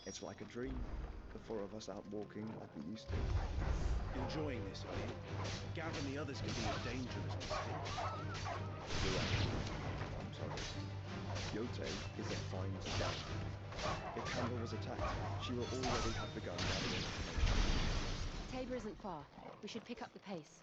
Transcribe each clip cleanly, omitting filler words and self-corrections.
It's like a dream. The four of us out walking like we used to. Enjoying this, are you? Gav and the others can be a dangerous mistake. You're right. I'm sorry. Yote isn't fine to death. If Campbell was attacked, she will already have begun gathering information. Tabor isn't far. We should pick up the pace.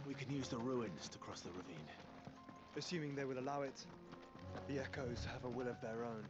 We can use the ruins to cross the ravine. Assuming they will allow it, the Echoes have a will of their own.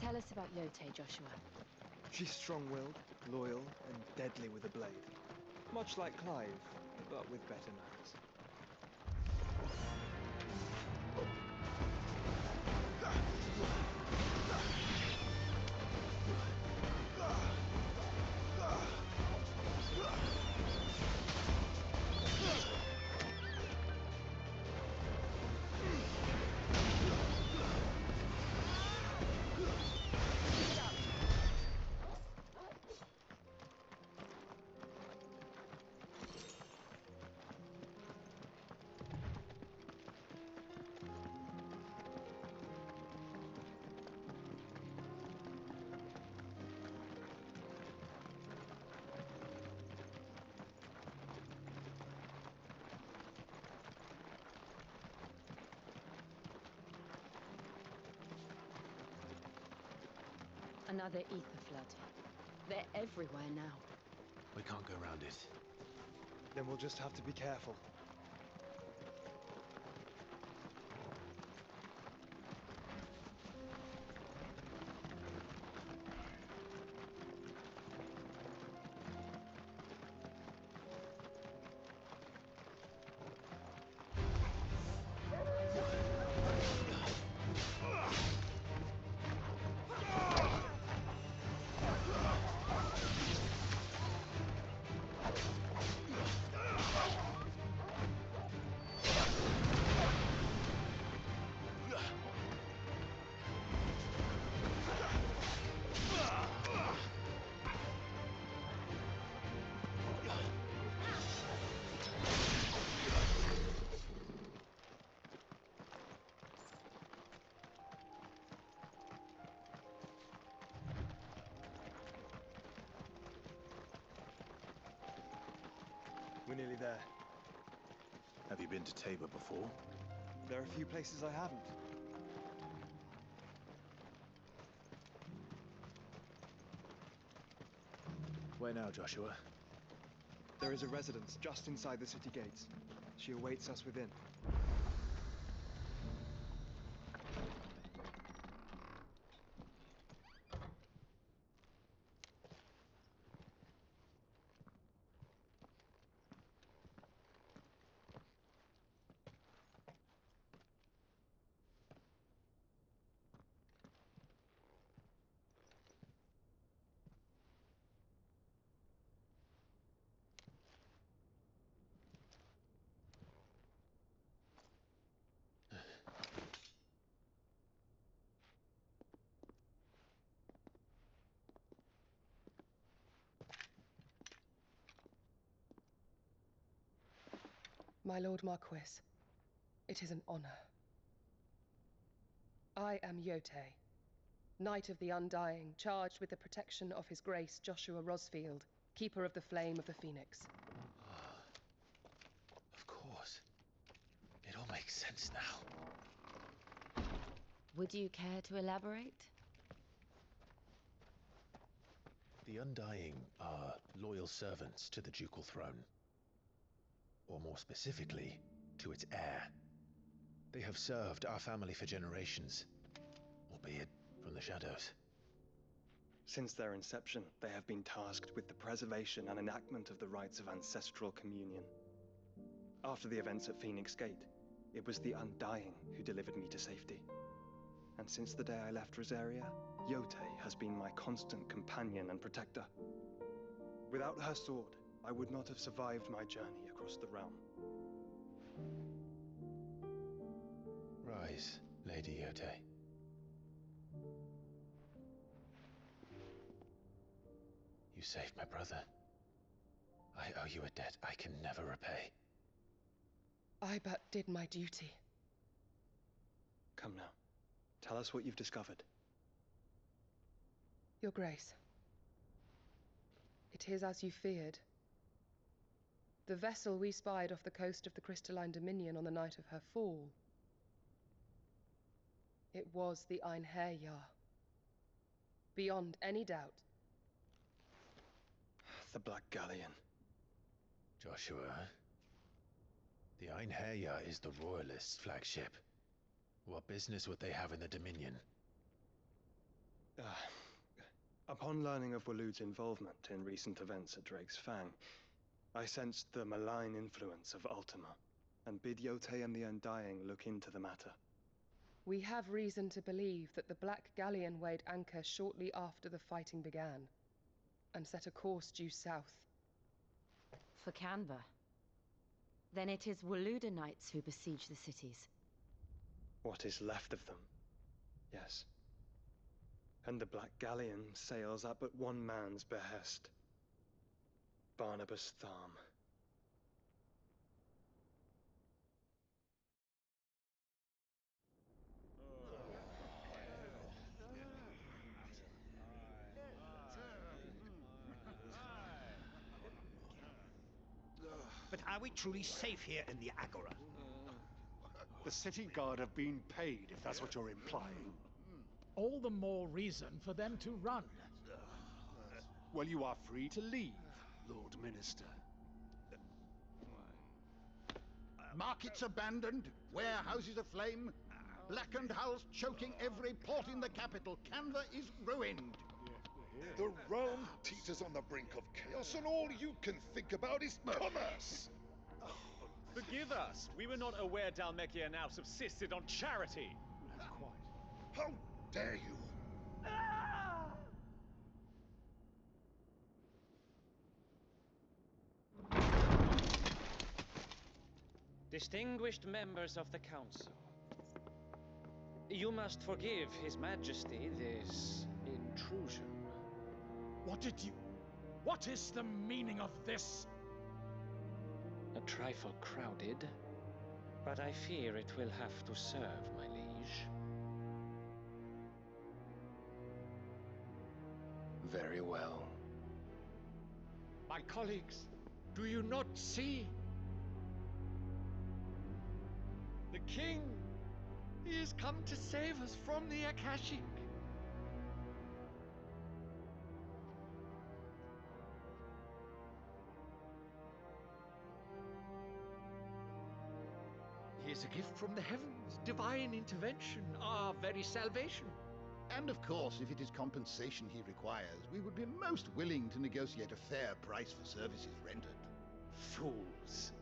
Tell us about Yote, Joshua. She's strong-willed, loyal, and deadly with a blade. Much like Clive, but with better manners. Another ether flood. They're everywhere now. We can't go around it. Then we'll just have to be careful. We're nearly there. Have you been to Tabor before? There are a few places I haven't. Where now, Joshua? There is a residence just inside the city gates. She awaits us within. My Lord Marquis, it is an honor. I am Yotei, Knight of the Undying, charged with the protection of His Grace Joshua Rosfield, Keeper of the Flame of the Phoenix. Of course. It all makes sense now. Would you care to elaborate? The Undying are loyal servants to the ducal throne. Or more specifically, to its heir. They have served our family for generations, albeit from the shadows. Since their inception, they have been tasked with the preservation and enactment of the rites of ancestral communion. After the events at Phoenix Gate, it was the Undying who delivered me to safety. And since the day I left Rosaria, Yotei has been my constant companion and protector. Without her sword, I would not have survived my journey across the realm. Rise, Lady Yotei. You saved my brother. I owe you a debt I can never repay. I but did my duty. Come now, tell us what you've discovered. Your Grace. It is as you feared. The vessel we spied off the coast of the Crystalline Dominion on the night of her fall. It was the Einherjar. Beyond any doubt. The Black Galleon. Joshua, the Einherjar is the Royalists' flagship. What business would they have in the Dominion? Upon learning of Waloed's involvement in recent events at Drake's Fang, I sensed the malign influence of Ultima, and bid Yotei and the Undying look into the matter. We have reason to believe that the Black Galleon weighed anchor shortly after the fighting began, and set a course due south. For Canva. Then it is Waloeda Knights who besiege the cities. What is left of them, yes. And the Black Galleon sails at but one man's behest. Barnabas Tharm. But are we truly safe here in the Agora? The city guard have been paid, if that's what you're implying. All the more reason for them to run. Well, you are free to leave, Lord Minister. Markets abandoned, warehouses aflame, blackened hulls choking every port in the capital. Canva is ruined. The realm teeters on the brink of chaos, and all you can think about is commerce! Forgive us! We were not aware Dhalmekia now subsisted on charity! How dare you! Distinguished members of the Council, you must forgive His Majesty this intrusion. What is the meaning of this? A trifle crowded, but I fear it will have to serve, my liege. Very well. My colleagues, do you not see? king! He has come to save us from the Akashic. He is a gift from the heavens, divine intervention, our very salvation. And of course, if it is compensation he requires, we would be most willing to negotiate a fair price for services rendered. Fools!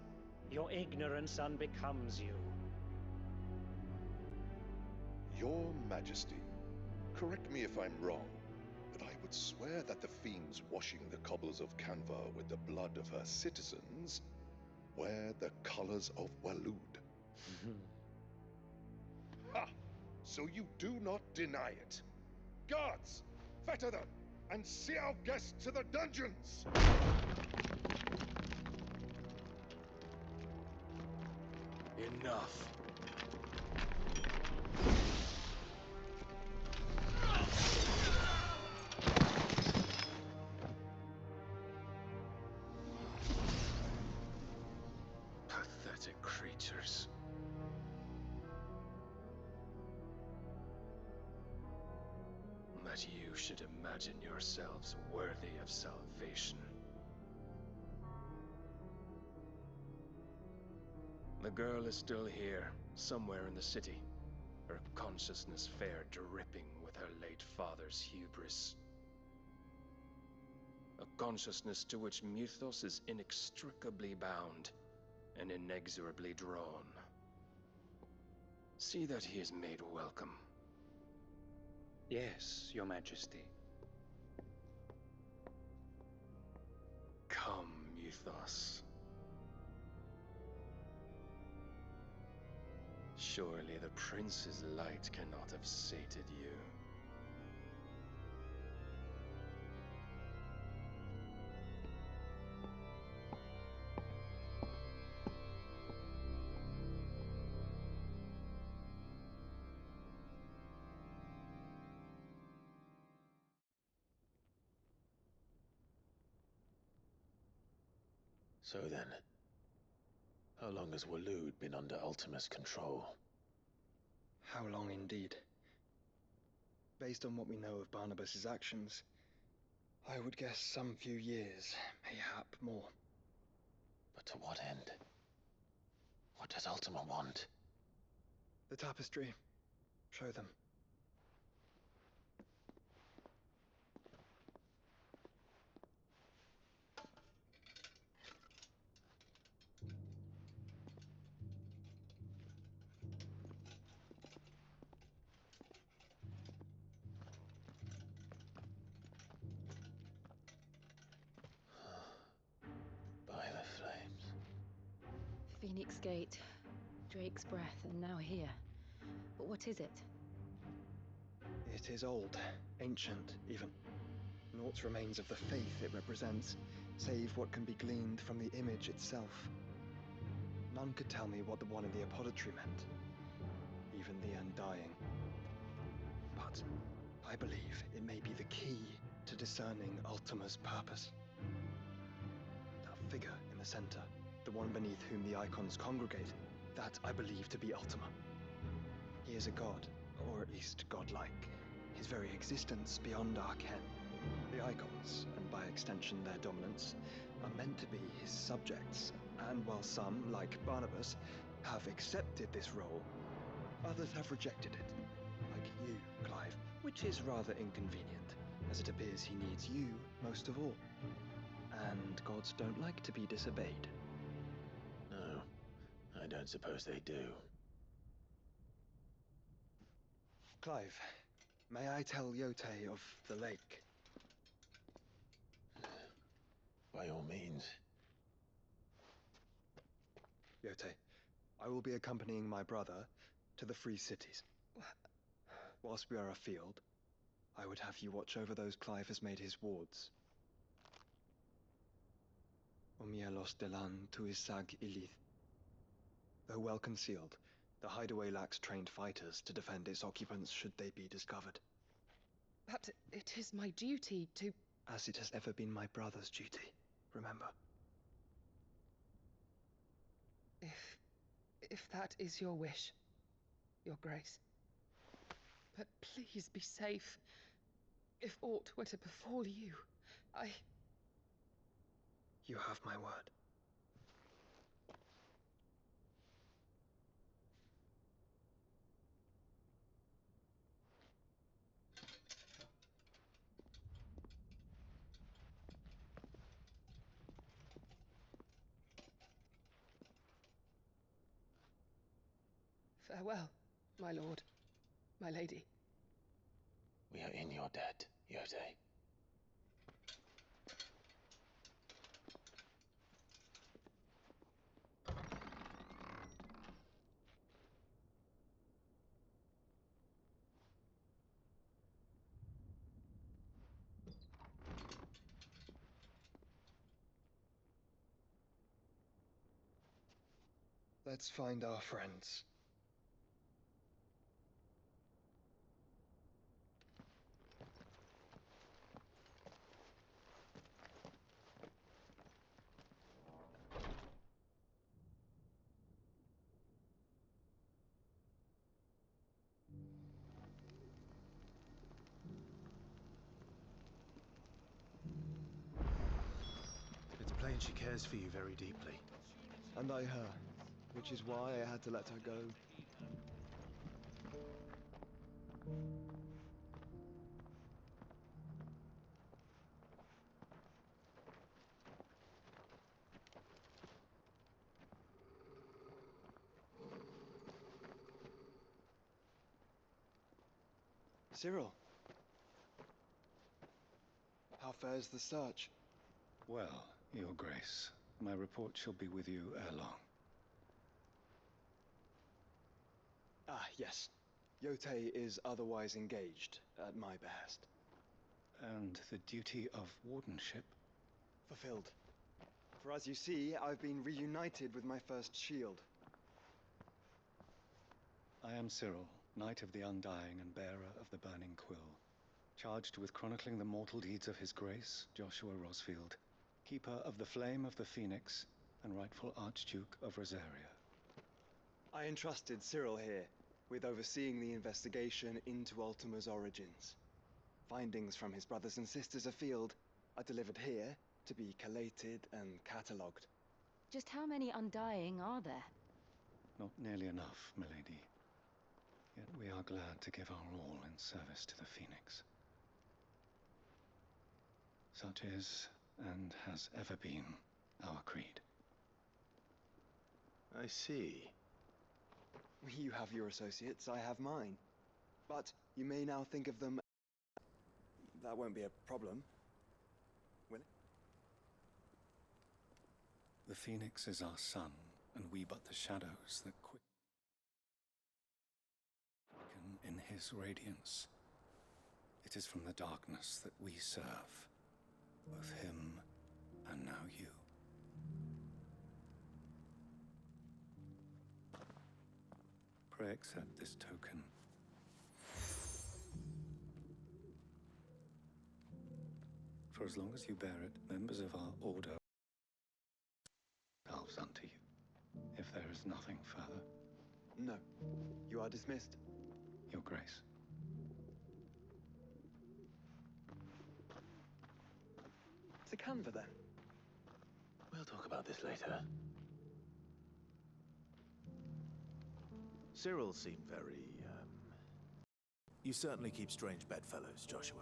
Your ignorance unbecomes you. Your Majesty, correct me if I'm wrong, but I would swear that the fiends washing the cobbles of Canva with the blood of her citizens wear the colors of Waloed. Ha! So you do not deny it. Guards, fetter them, and see our guests to the dungeons! Enough. Pathetic creatures. That you should imagine yourselves worthy of salvation. The girl is still here, somewhere in the city, her consciousness fair dripping with her late father's hubris. A consciousness to which Mythos is inextricably bound and inexorably drawn. See that he is made welcome. Yes, Your Majesty. Come, Mythos. Surely the prince's light cannot have sated you. So then, how long has Waloed been under Ultima's control? How long indeed? Based on what we know of Barnabas's actions, I would guess some few years, mayhap more. But to what end? What does Ultima want? The tapestry. Show them. By the flames. Phoenix Gate, Drake's Breath, and now here. But what is it? It is old, ancient even. Naught remains of the faith it represents, save what can be gleaned from the image itself. None could tell me what the one in the apothecary meant, even the Undying. But I believe it may be the key to discerning Ultima's purpose. That figure in the center, the one beneath whom the icons congregate, that I believe to be Ultima. He is a god, or at least godlike, his very existence beyond our ken. The icons, and by extension their dominance, are meant to be his subjects, and while some, like Barnabas, have accepted this role, others have rejected it, like you, Clive, which is rather inconvenient, as it appears he needs you most of all. And gods don't like to be disobeyed. No, I don't suppose they do. Clive, may I tell Yotei of the lake? By all means. Yotei, I will be accompanying my brother to the Free Cities. Whilst we are afield, I would have you watch over those Clive has made his wards. Omielos delan tuisag ilith. Though well concealed, the hideaway lacks trained fighters to defend its occupants should they be discovered. But it is my duty to... As it has ever been my brother's duty, remember. If that is your wish. Your Grace. But please be safe. If aught were to befall you, You have my word. Farewell, my lord, my lady. We are in your debt, Yotei. Let's find our friends. It's plain she cares for you very deeply. And I her, which is why I had to let her go. Cyril. How fares the search? Well, Your Grace, my report shall be with you ere long. Ah, yes. Yotei is otherwise engaged, at my behest. And the duty of wardenship? Fulfilled. For as you see, I've been reunited with my first shield. I am Cyril, Knight of the Undying and bearer of the Burning Quill, charged with chronicling the mortal deeds of His Grace, Joshua Rosfield, Keeper of the Flame of the Phoenix, and rightful Archduke of Rosaria. I entrusted Cyril here with overseeing the investigation into Ultima's origins. Findings from his brothers and sisters afield are delivered here to be collated and catalogued. Just how many Undying are there? Not nearly enough, milady. Yet we are glad to give our all in service to the Phoenix. Such is, and has ever been, our creed. I see. You have your associates, I have mine. But you may now think of them... That won't be a problem, will it? The Phoenix is our sun, and we but the shadows that quicken in his radiance. It is from the darkness that we serve, both him and now you. Pray accept this token. For as long as you bear it, members of our order ourselves unto you, if there is nothing further. No. You are dismissed. Your Grace. To Canva, then. We'll talk about this later. Cyril seemed very, You certainly keep strange bedfellows, Joshua.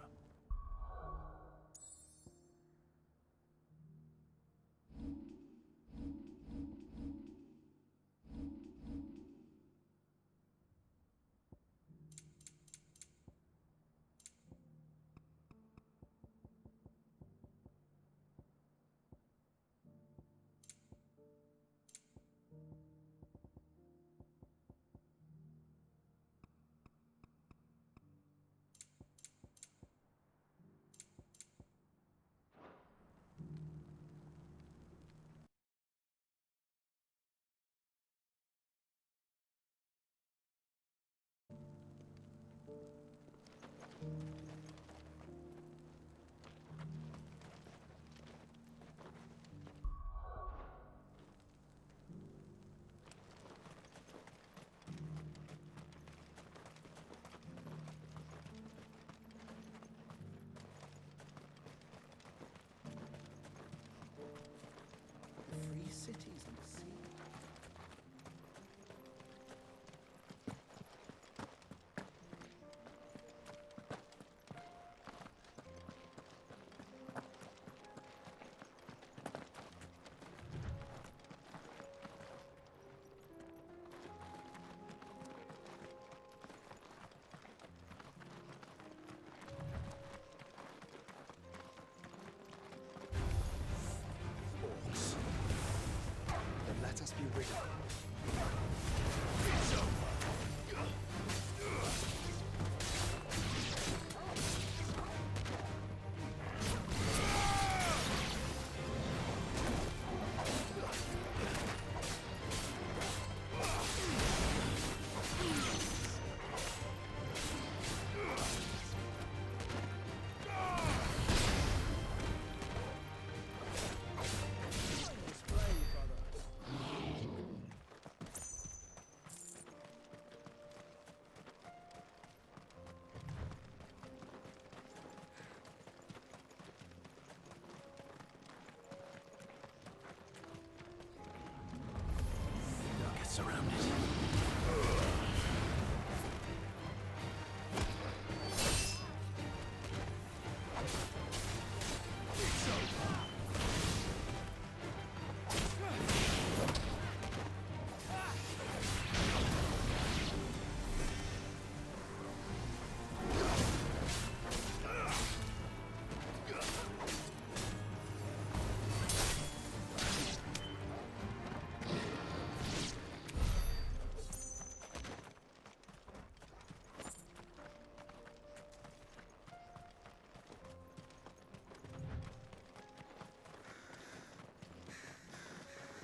surrounded.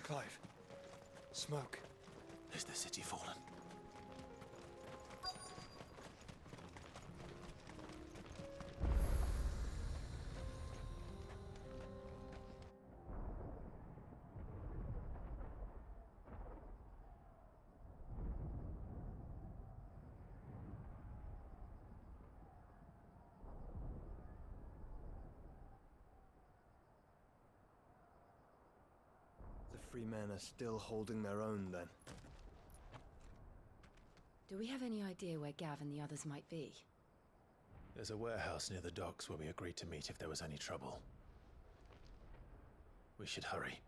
Clive. Smoke. Is the city fallen? The free men are still holding their own, then. Do we have any idea where Gav and the others might be? There's a warehouse near the docks where we agreed to meet if there was any trouble. We should hurry.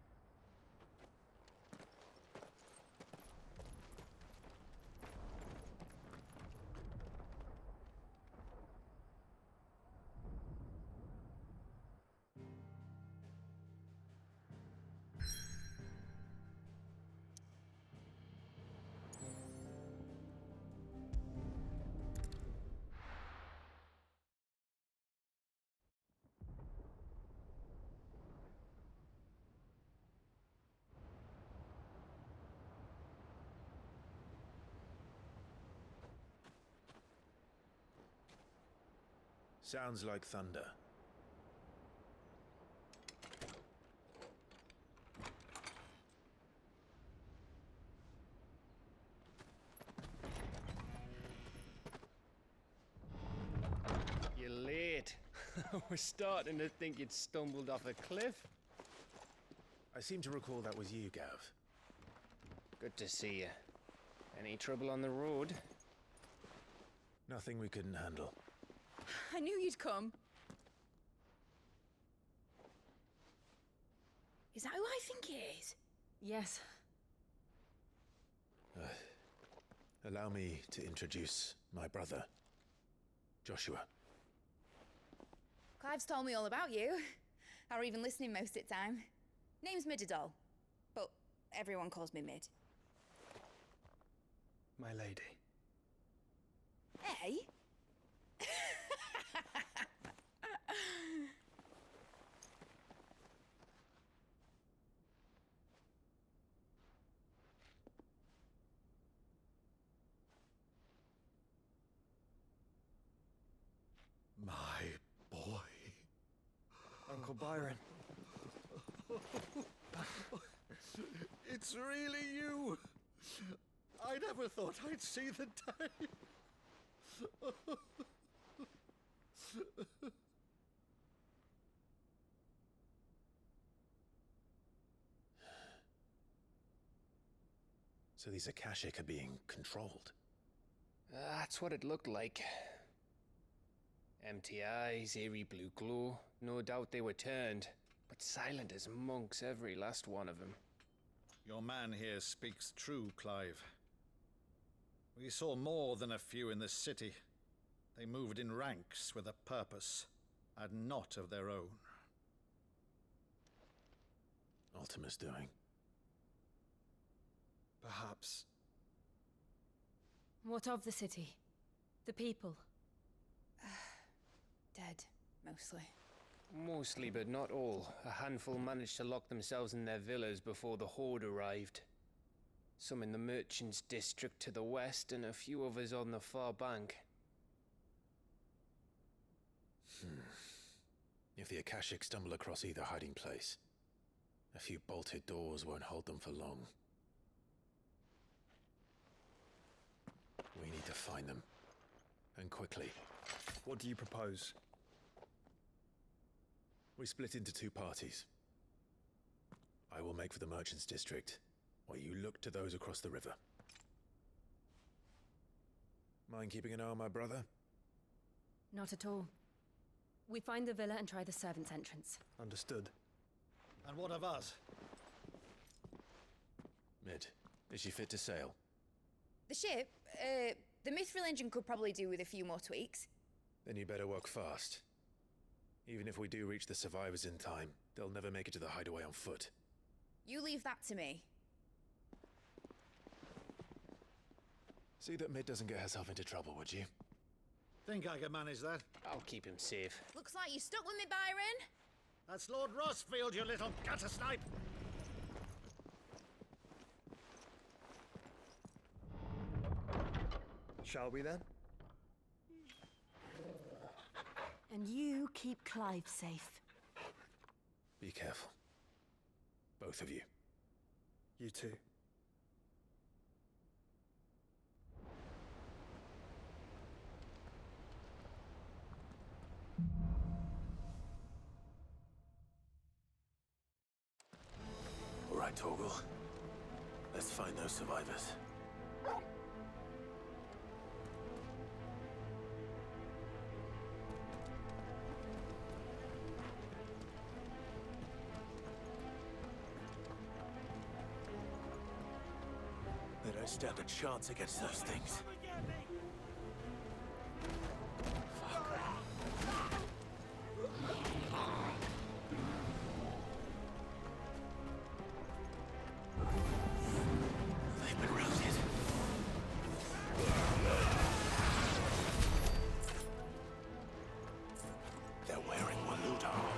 Sounds like thunder. You're late. We're starting to think you'd stumbled off a cliff. I seem to recall that was you, Gav. Good to see you. Any trouble on the road? Nothing we couldn't handle. I knew you'd come. Is that who I think it is? Yes. Allow me to introduce my brother, Joshua. Clive's told me all about you. Or even listening most of the time. Name's Midadol, but everyone calls me Mid. My lady. Hey? My boy. Uncle Byron. It's really you. I never thought I'd see the day. So these Akashic are being controlled? That's what it looked like. Empty eyes, eerie blue glow. No doubt they were turned, but silent as monks, every last one of them. Your man here speaks true, Clive. We saw more than a few in this city. They moved in ranks with a purpose, and not of their own. Ultima's doing. Perhaps. What of the city? The people? Dead, mostly. Mostly, but not all. A handful managed to lock themselves in their villas before the Horde arrived. Some in the Merchants' District to the west, and a few others on the far bank. If the Akashic stumble across either hiding place, a few bolted doors won't hold them for long. We need to find them. And quickly. What do you propose? We split into two parties. I will make for the Merchants' District, while you look to those across the river. Mind keeping an eye on my brother? Not at all. We find the villa and try the servants' entrance. Understood. And what of us? Mid, is she fit to sail? The ship, the Mithril engine could probably do with a few more tweaks. Then you better work fast. Even if we do reach the survivors in time, they'll never make it to the hideaway on foot. You leave that to me. See that Mid doesn't get herself into trouble, would you? Think I can manage that? I'll keep him safe. Looks like you stuck with me, Byron. That's Lord Rosfield, you little gutter snipe! Shall we then? And you keep Clive safe. Be careful. Both of you. You too. All right, Torgal. Let's find those survivors. They don't stand a chance against those things. They've been routed. They're wearing Waloed armor.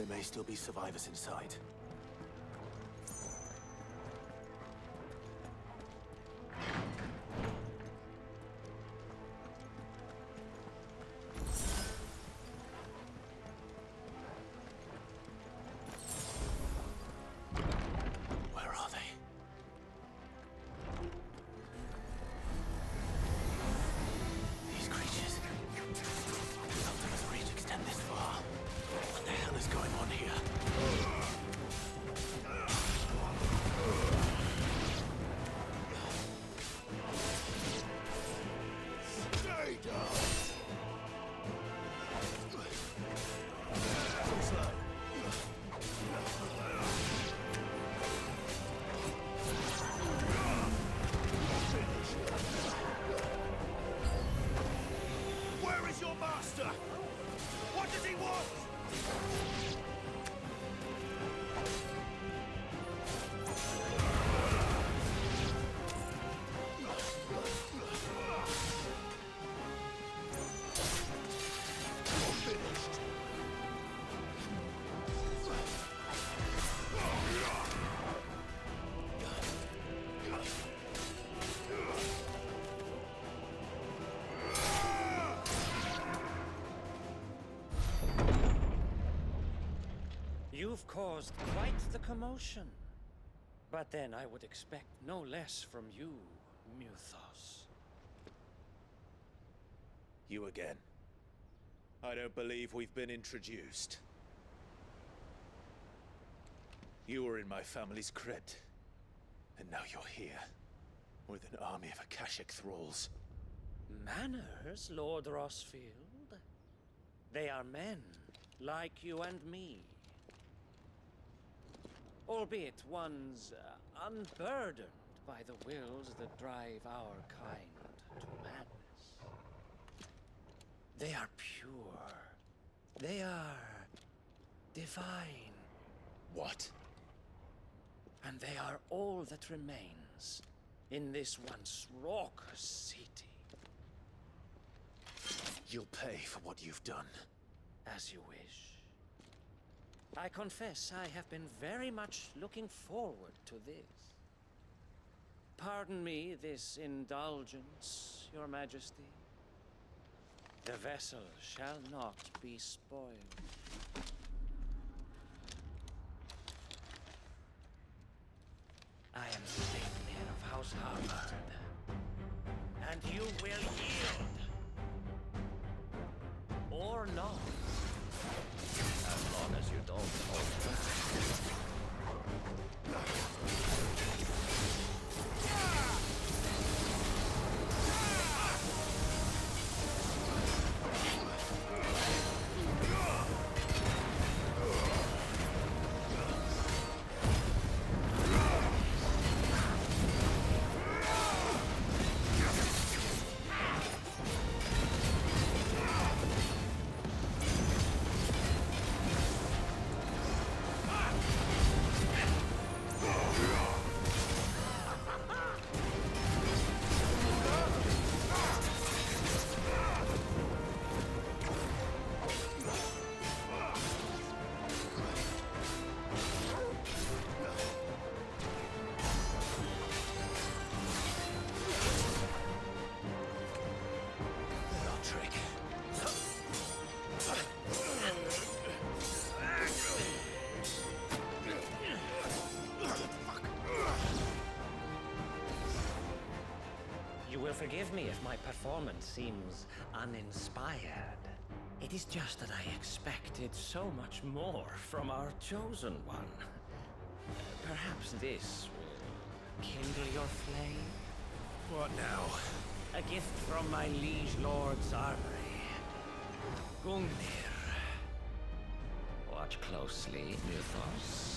There may still be survivors inside. You've caused quite the commotion. But then I would expect no less from you, Muthos. You again. I don't believe we've been introduced. You were in my family's crypt, and now you're here, with an army of Akashic thralls. Manners, Lord Rosfield? They are men, like you and me. Albeit ones unburdened by the wills that drive our kind to madness. They are pure. They are divine. What? And they are all that remains in this once raucous city. You'll pay for what you've done. As you wish. I confess I have been very much looking forward to this. Pardon me this indulgence, Your Majesty. The vessel shall not be spoiled. I am Sleipnir of House Harvard, and you will yield. Or not. As long as you don't hold Forgive me if my performance seems uninspired. It is just that I expected so much more from our chosen one. Perhaps this will kindle your flame? What now? A gift from my liege lord's armory. Gungnir. Watch closely, Muthos.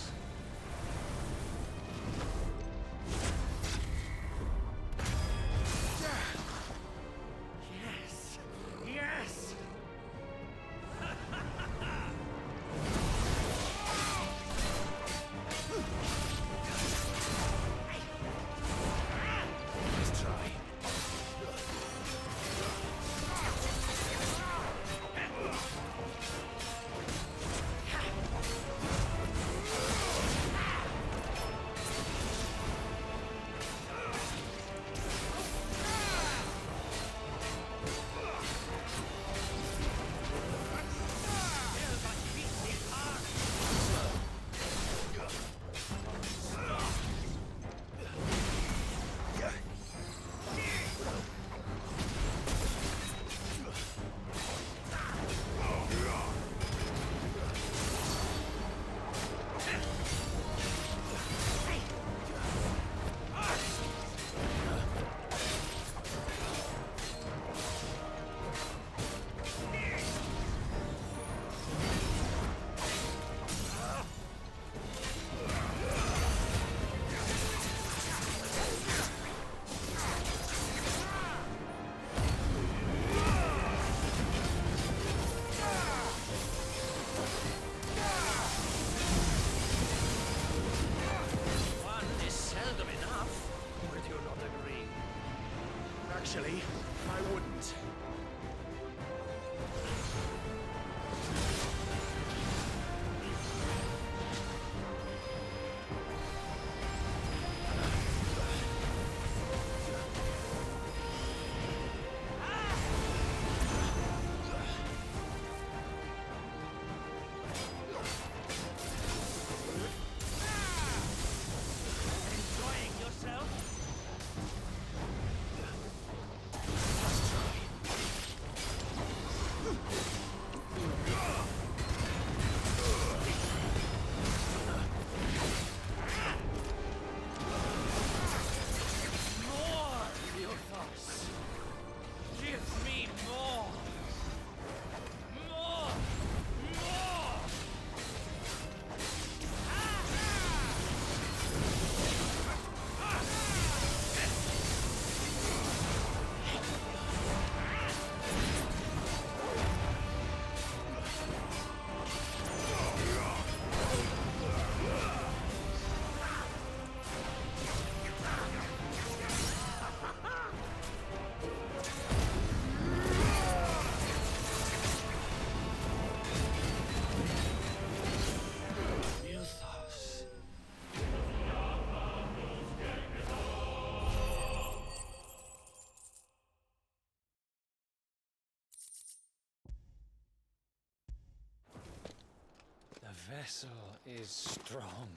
vessel is strong.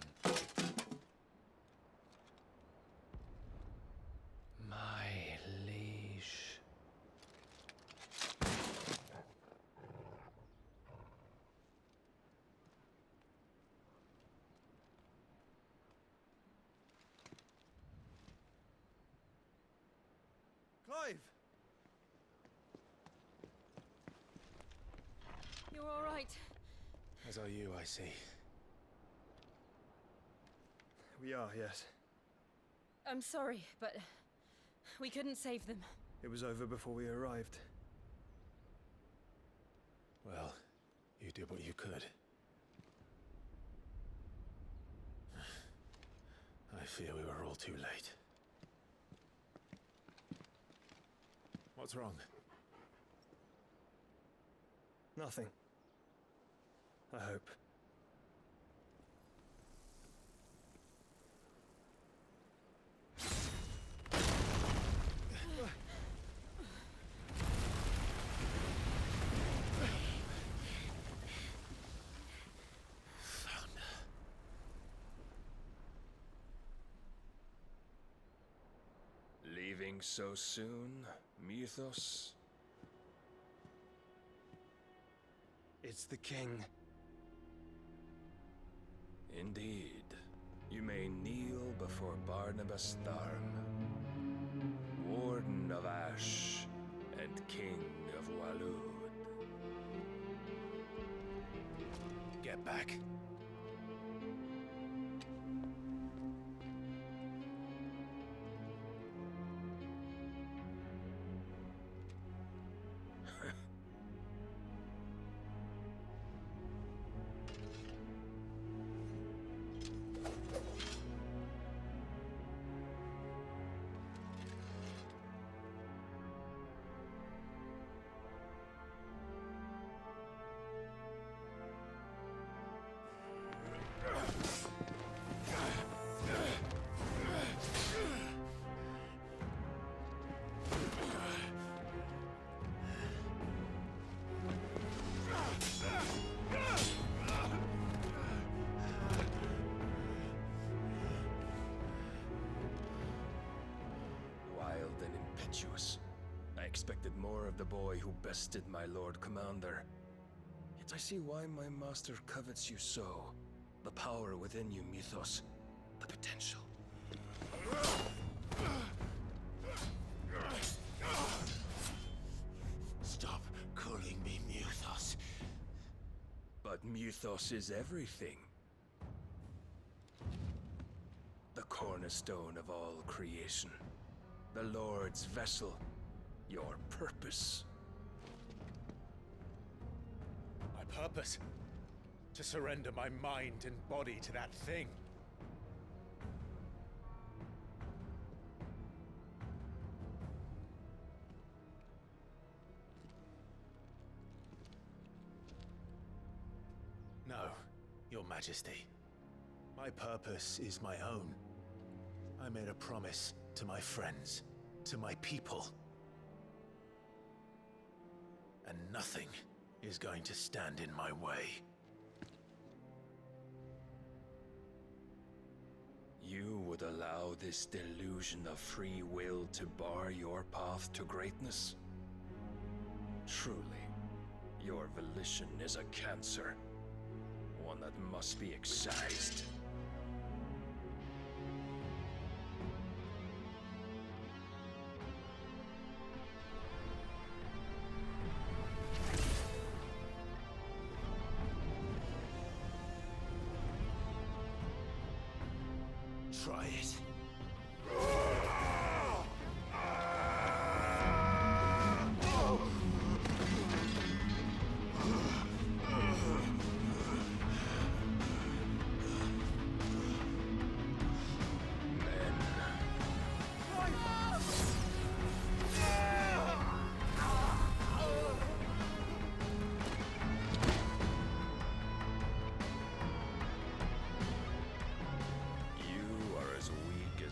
My liege. Clive! You're all right. As are you, I see. We are, yes. I'm sorry, but we couldn't save them. It was over before we arrived. Well, you did what you could. I fear we were all too late. What's wrong? Nothing. I hope. Leaving so soon, Mythos? It's the king. Indeed. You may kneel before Barnabas Tharm, Warden of Ash and King of Waloed. Get back. I expected more of the boy who bested my Lord Commander. Yet I see why my master covets you so. The power within you, Mythos. The potential. Stop calling me Mythos. But Mythos is everything. The cornerstone of all creation. The Lord's vessel. Your purpose. My purpose? To surrender my mind and body to that thing. No, Your Majesty. My purpose is my own. I made a promise to my friends, to my people. And nothing is going to stand in my way. You would allow this delusion of free will to bar your path to greatness? Truly, your volition is a cancer. One that must be excised. Try it.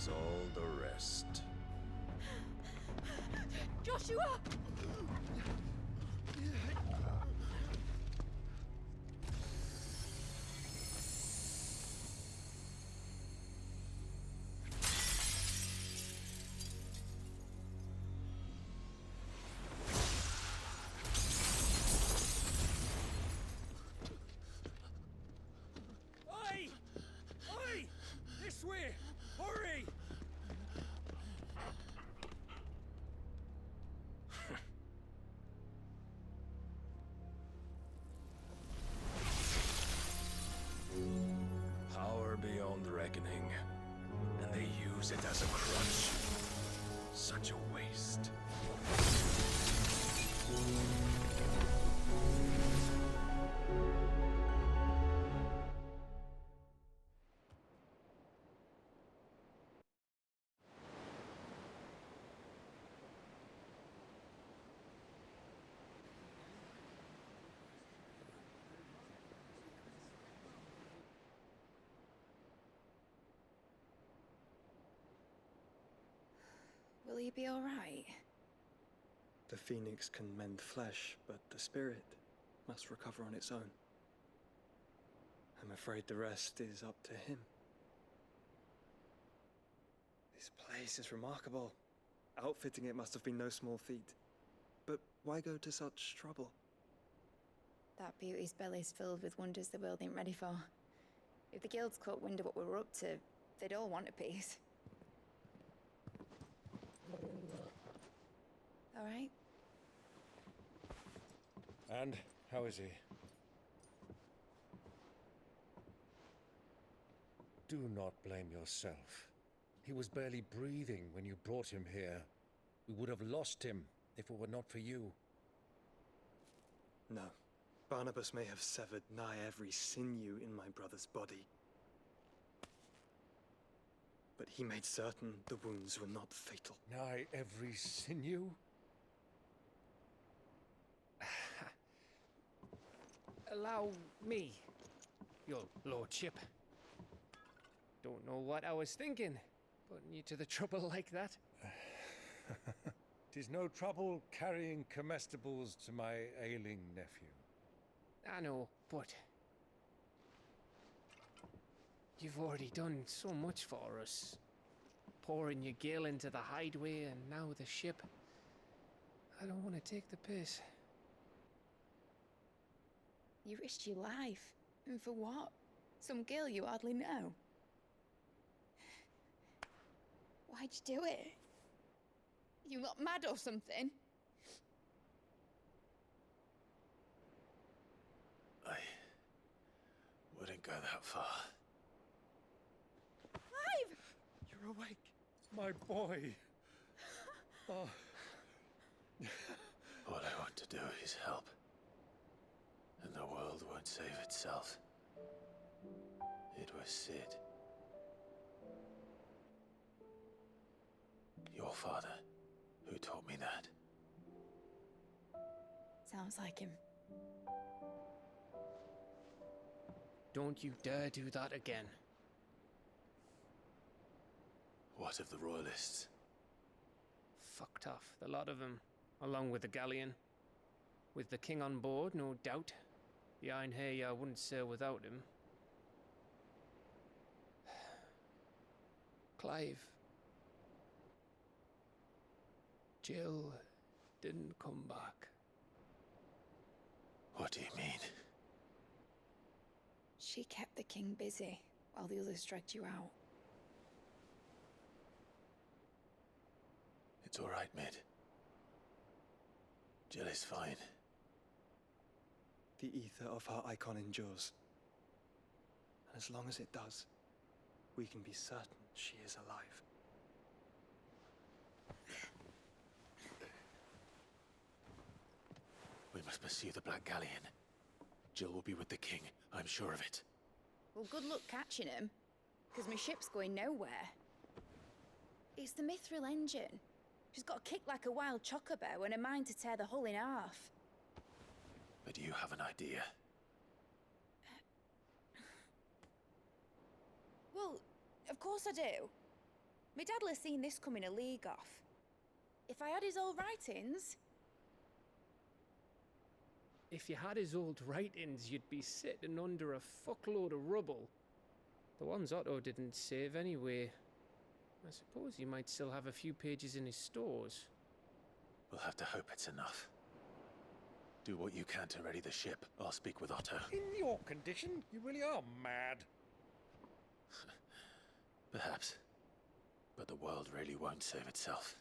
All the rest. Joshua! beyond reckoning, and they use it as a crutch. Such a waste. Will he be alright? The phoenix can mend flesh, but the spirit must recover on its own. I'm afraid the rest is up to him. This place is remarkable. Outfitting it must have been no small feat. But why go to such trouble? That beauty's belly's filled with wonders the world ain't ready for. If the guilds caught wind of what we were up to, they'd all want a piece. All right? And how is he? Do not blame yourself. He was barely breathing when you brought him here. We would have lost him if it were not for you. No. Barnabas may have severed nigh every sinew in my brother's body. But he made certain the wounds were not fatal. Nigh every sinew? Allow me, your lordship. Don't know what I was thinking, putting you to the trouble like that. 'Tis no trouble carrying comestibles to my ailing nephew. I know, but you've already done so much for us. Pouring your gil into the hideaway and now the ship. I don't want to take the piss. You risked your life. And for what? Some girl you hardly know. Why'd you do it? You not mad or something? I wouldn't go that far. Clive! You're awake, my boy. Oh. All I want to do is help. And the world won't save itself. It was Sid. Your father, who taught me that. Sounds like him. Don't you dare do that again. What of the Royalists? Fucked off, the lot of them, along with the galleon. With the king on board, no doubt. The Iron Hair wouldn't sail without him. Clive. Jill didn't come back. What do you mean? She kept the king busy while the others dragged you out. It's all right, Mid. Jill is fine. The ether of her icon endures. And as long as it does, we can be certain she is alive. We must pursue the Black Galleon. Jill will be with the king, I'm sure of it. Well, good luck catching him, because my ship's going nowhere. It's the Mithril engine. She's got a kick like a wild chocobo and a mind to tear the hull in half. But you have an idea. Well, of course I do. My dad'll have seen this coming a league off. If I had his old writings... If you had his old writings, you'd be sitting under a fuckload of rubble. The ones Otto didn't save anyway. I suppose he might still have a few pages in his stores. We'll have to hope it's enough. Do what you can to ready the ship. I'll speak with Otto. In your condition, you really are mad. Perhaps. But the world really won't save itself.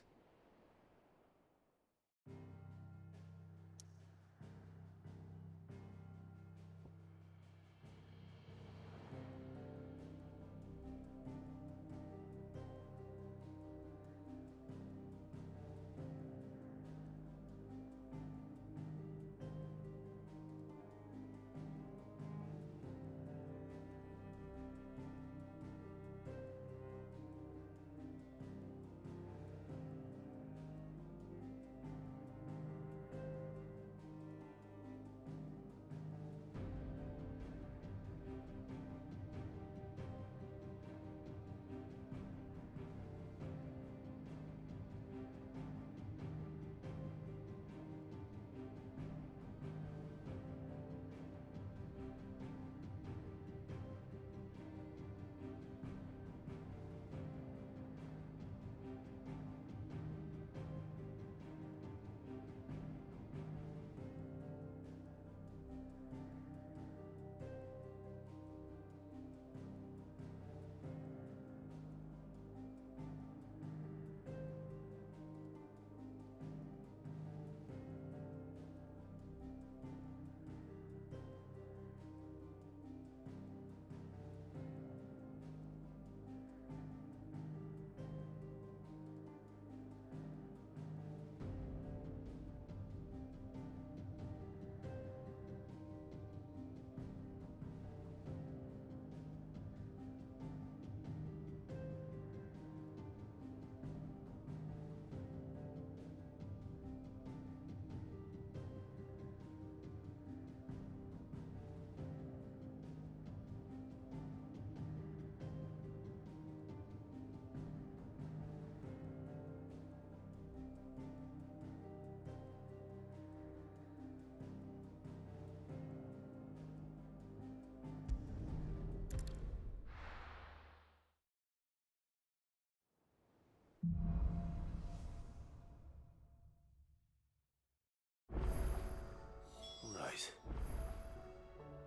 Right.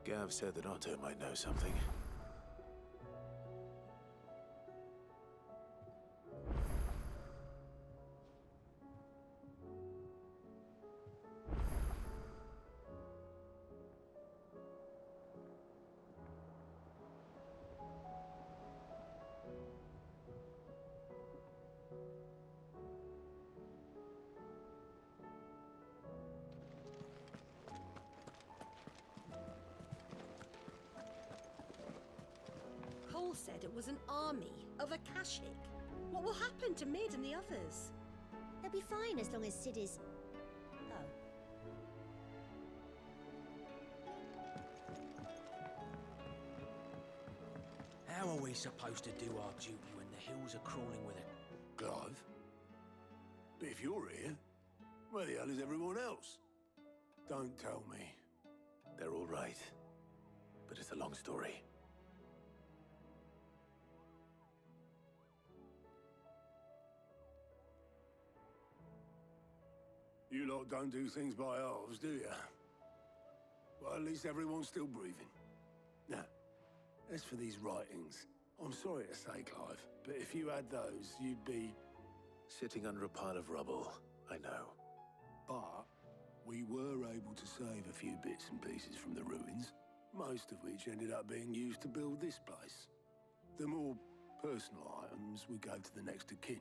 Gav said that Otto might know something. Cole said it was an army of Akashic. What will happen to Mid and the others? They'll be fine as long as Sid is... Oh. How are we supposed to do our duty when the hills are crawling with it? Clive? But if you're here, where the hell is everyone else? Don't tell me. They're all right. But it's a long story. You lot don't do things by halves, do you? Well, at least everyone's still breathing. Now, as for these writings, I'm sorry to say, Clive, but if you had those, you'd be... Sitting under a pile of rubble, I know. But we were able to save a few bits and pieces from the ruins, most of which ended up being used to build this place. The more personal items would go to the next of kin.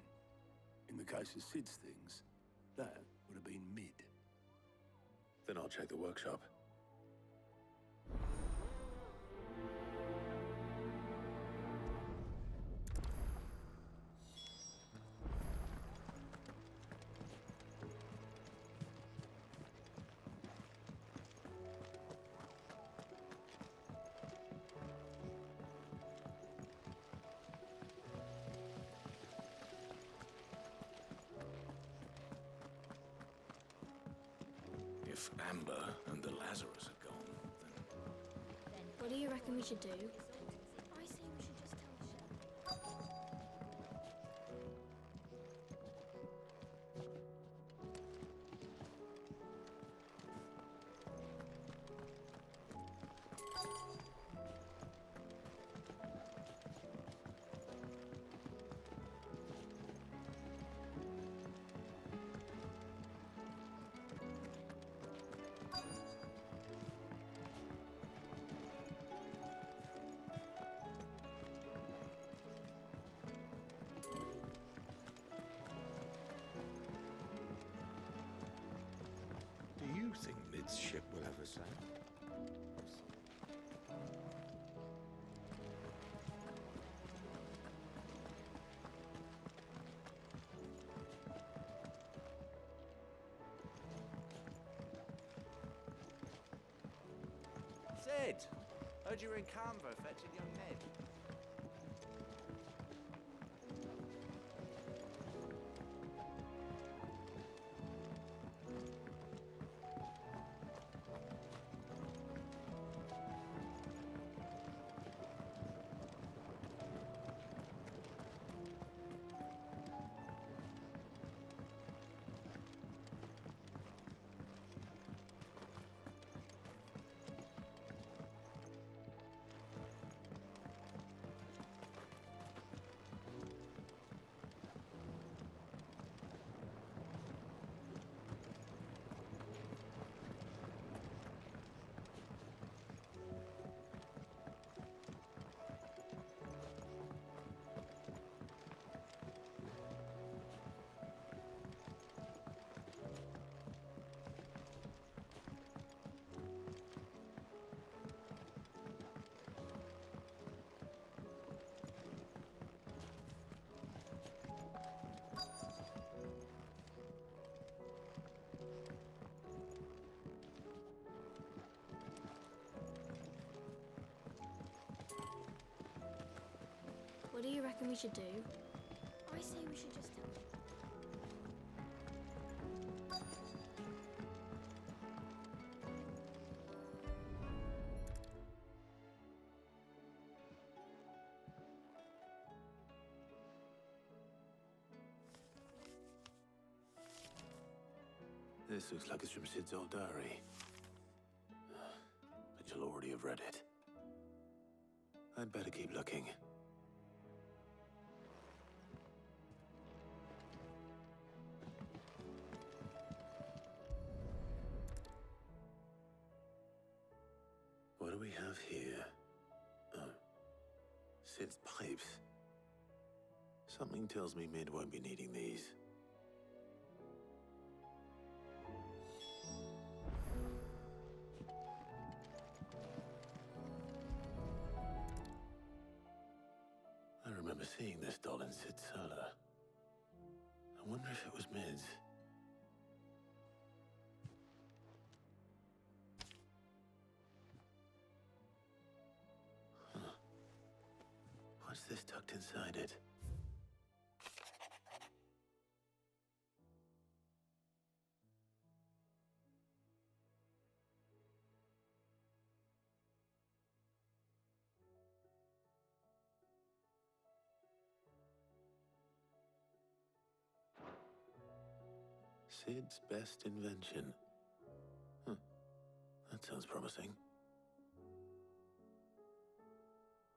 In the case of Sid's things, that would have been Mid. Then I'll check the workshop. If Amber and the Lazarus are gone, then... What do you reckon we should do? I say we should just tell Shep. Do you think Mid's ship will ever sail? Sid! Heard you were in Canva fetching young Ned. What do you reckon we should do? I say we should just tell This looks like it's from Sid's old diary. But you'll already have read it. I'd better keep looking. What do we have here? Oh. Sid's pipes. Something tells me Mid won't be needing these. I remember seeing this doll in Sid's cellar. I wonder if it was Mid's. What's this tucked inside it? Sid's best invention. That sounds promising.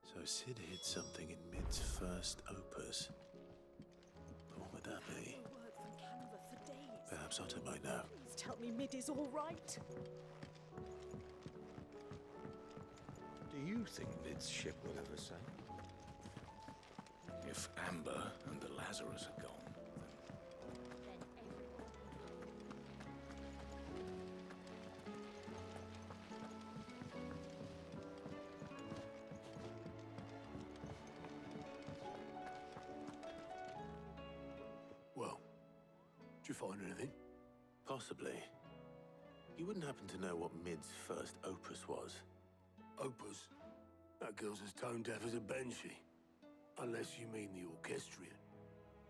So Sid hid something in Mid's first opus. But what would that be? Word from Canva for days. Perhaps Otter might know. Please tell me Mid is all right. Do you think Mid's ship will ever sail? If Amber and the Lazarus are gone, Well, did you find anything? Possibly. You wouldn't happen to know what Mid's first opus was? Opus? That girl's as tone deaf as a banshee. Unless you mean the orchestrion.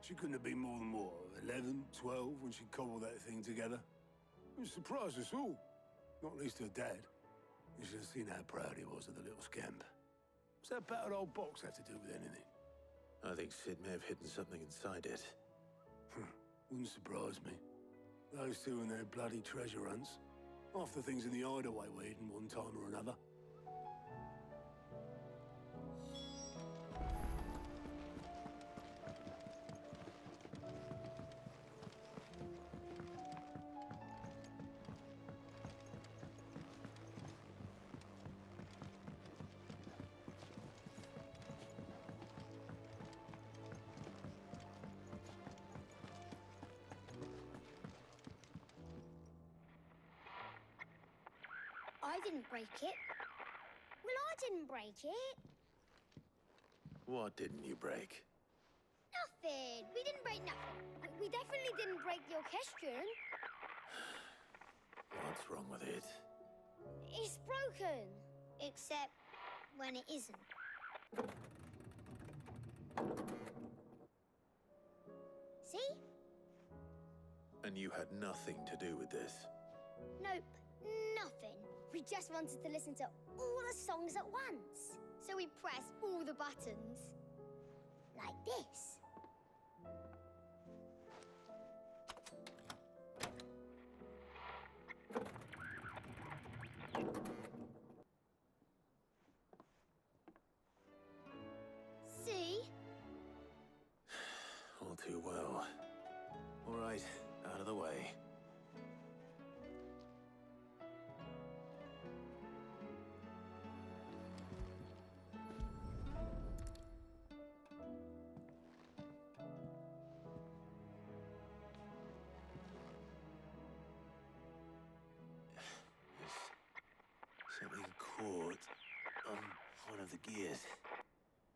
She couldn't have been more than, what, 11, 12 when she cobbled that thing together? It surprised us all. Not least her dad. You should have seen how proud he was of the little scamp. What's that battered old box have to do with anything? I think Sid may have hidden something inside it. Wouldn't surprise me. Those two and their bloody treasure hunts. Half the things in the hideaway were hidden one time or another. I didn't break it. Well, I didn't break it. What didn't you break? Nothing. We didn't break nothing. We definitely didn't break the orchestrion. What's wrong with it? It's broken. Except when it isn't. See? And you had nothing to do with this? Nope. Nothing. We just wanted to listen to all the songs at once. So we pressed all the buttons. Like this. See? All too well. All right, out of the way. Something caught on one of the gears.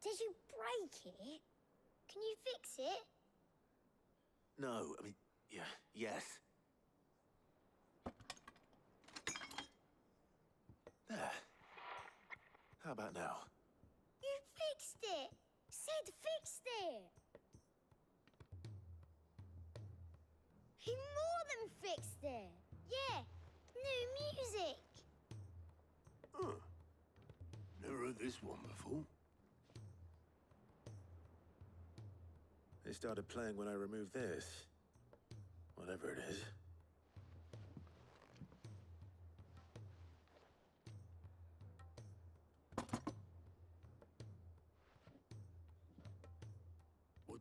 Did you break it? Can you fix it? No, I mean, yes. There. How about now? You fixed it! Sid fixed it! He more than fixed it! Yeah, new music! Huh. Never heard this one before. They started playing when I removed this. Whatever it is.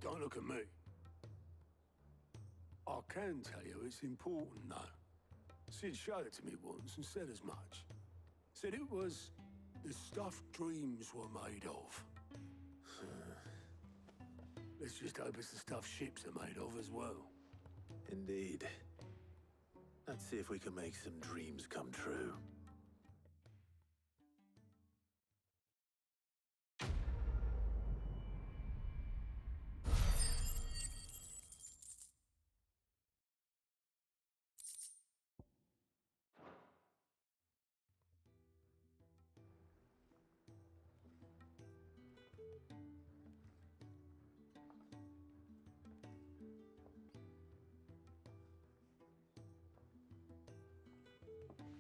don't look at me. I can tell you it's important, though. Sid showed it to me once and said as much. Said it was the stuff dreams were made of. Let's just hope it's the stuff ships are made of as well. Indeed. Let's see if we can make some dreams come true.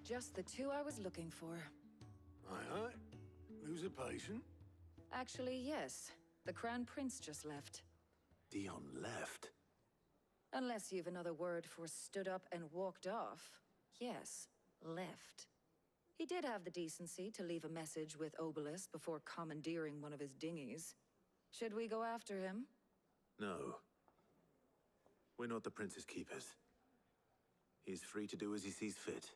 Just the two I was looking for. Aye, aye. Lose a patient? Actually, yes. The Crown Prince just left. Dion left? Unless you've another word for stood up and walked off. Yes, left. He did have the decency to leave a message with Obelisk before commandeering one of his dinghies. Should we go after him? No. We're not the Prince's keepers. He's free to do as he sees fit.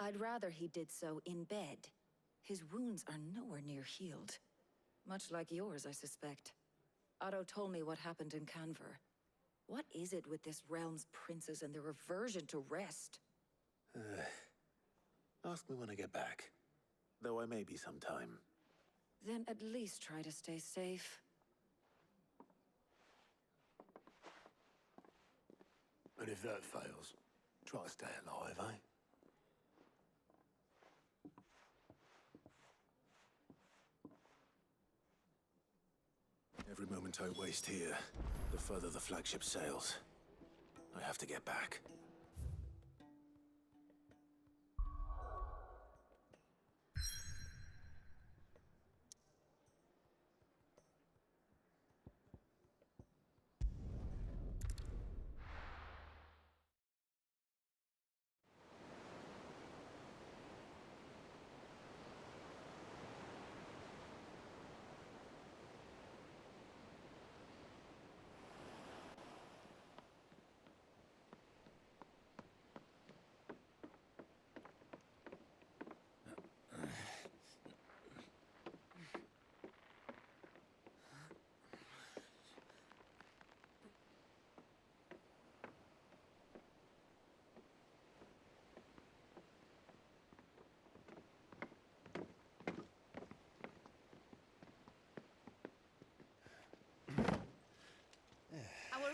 I'd rather he did so in bed. His wounds are nowhere near healed. Much like yours, I suspect. Otto told me what happened in Canver. What is it with this realm's princes and their aversion to rest? Ask me when I get back. Though I may be sometime. Then at least try to stay safe. And if that fails, try to stay alive, eh? Every moment I waste here, the further the flagship sails. I have to get back.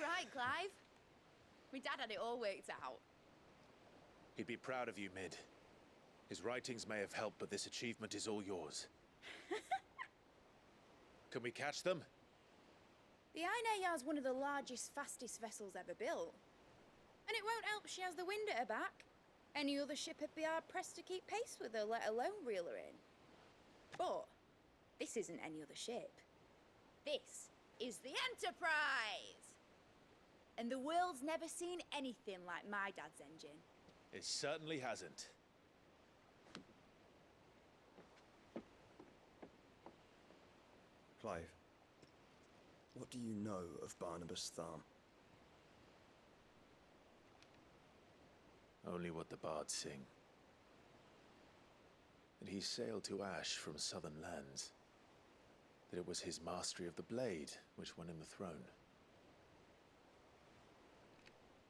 Right, Clive? My dad had it all worked out. He'd be proud of you, Mid. His writings may have helped, but this achievement is all yours. Can we catch them? The Ainayar's one of the largest, fastest vessels ever built. And it won't help she has the wind at her back. Any other ship would be hard-pressed to keep pace with her, let alone reel her in. But this isn't any other ship. This is the Enterprise! And the world's never seen anything like my dad's engine. It certainly hasn't. Clive, what do you know of Barnabas Tharm? Only what the bards sing. That he sailed to Ash from southern lands. That it was his mastery of the blade which won him the throne.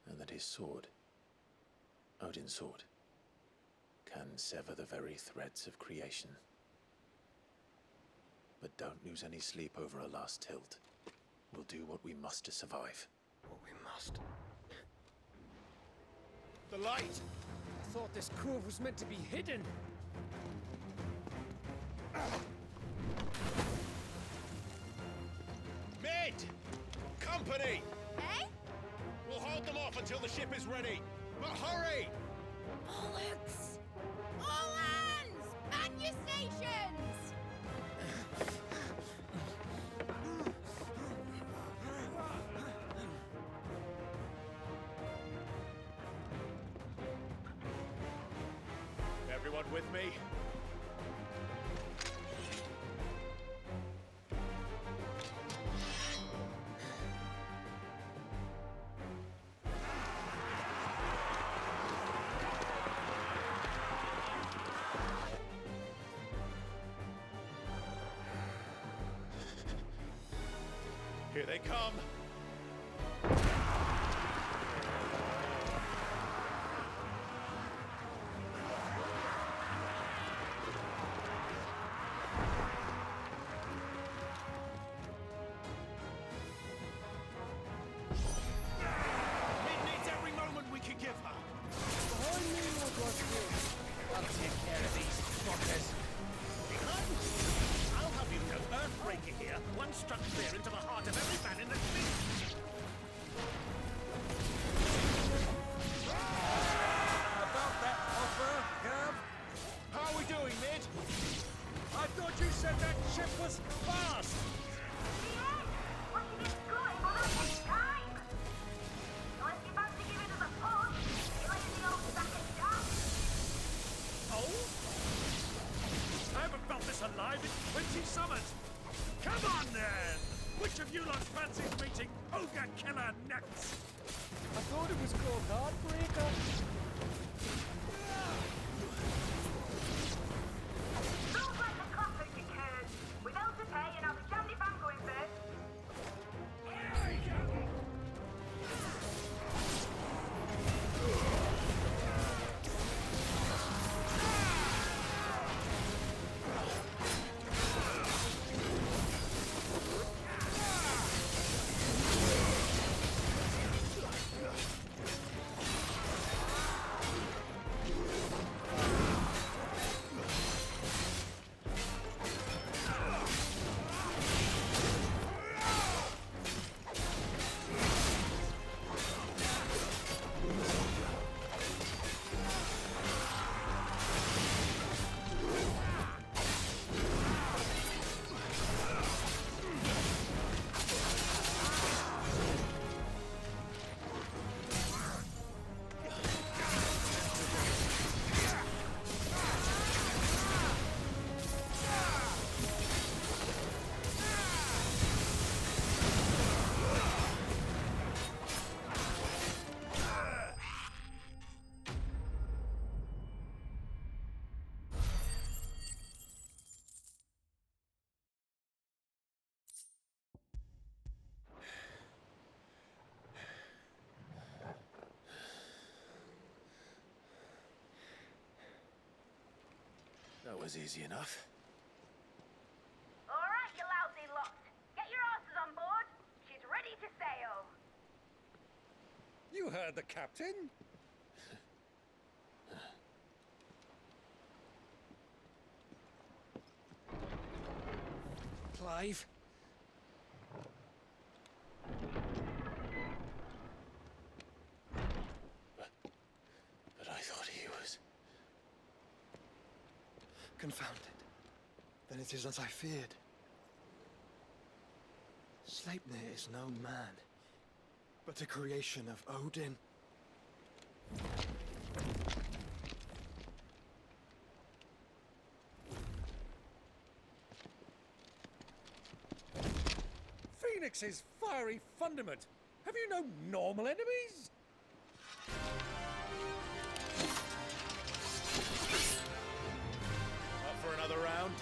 And that his sword, Odin's sword, can sever the very threads of creation. But don't lose any sleep over a last tilt. We'll do what we must to survive. What we must. The light! I thought this cove was meant to be hidden. Mid! Company! Eh? We'll hold them off until the ship is ready. But hurry! Bollocks! All hands! Man your stations! Everyone with me? Here they come! That was easy enough. All right, you lousy lot. Get your asses on board. She's ready to sail. You heard the captain. Clive? But I thought he was... Confounded. Then it is as I feared. Sleipnir is no man, but a creation of Odin. Phoenix's fiery fundament. Have you no normal enemies? Up for another round?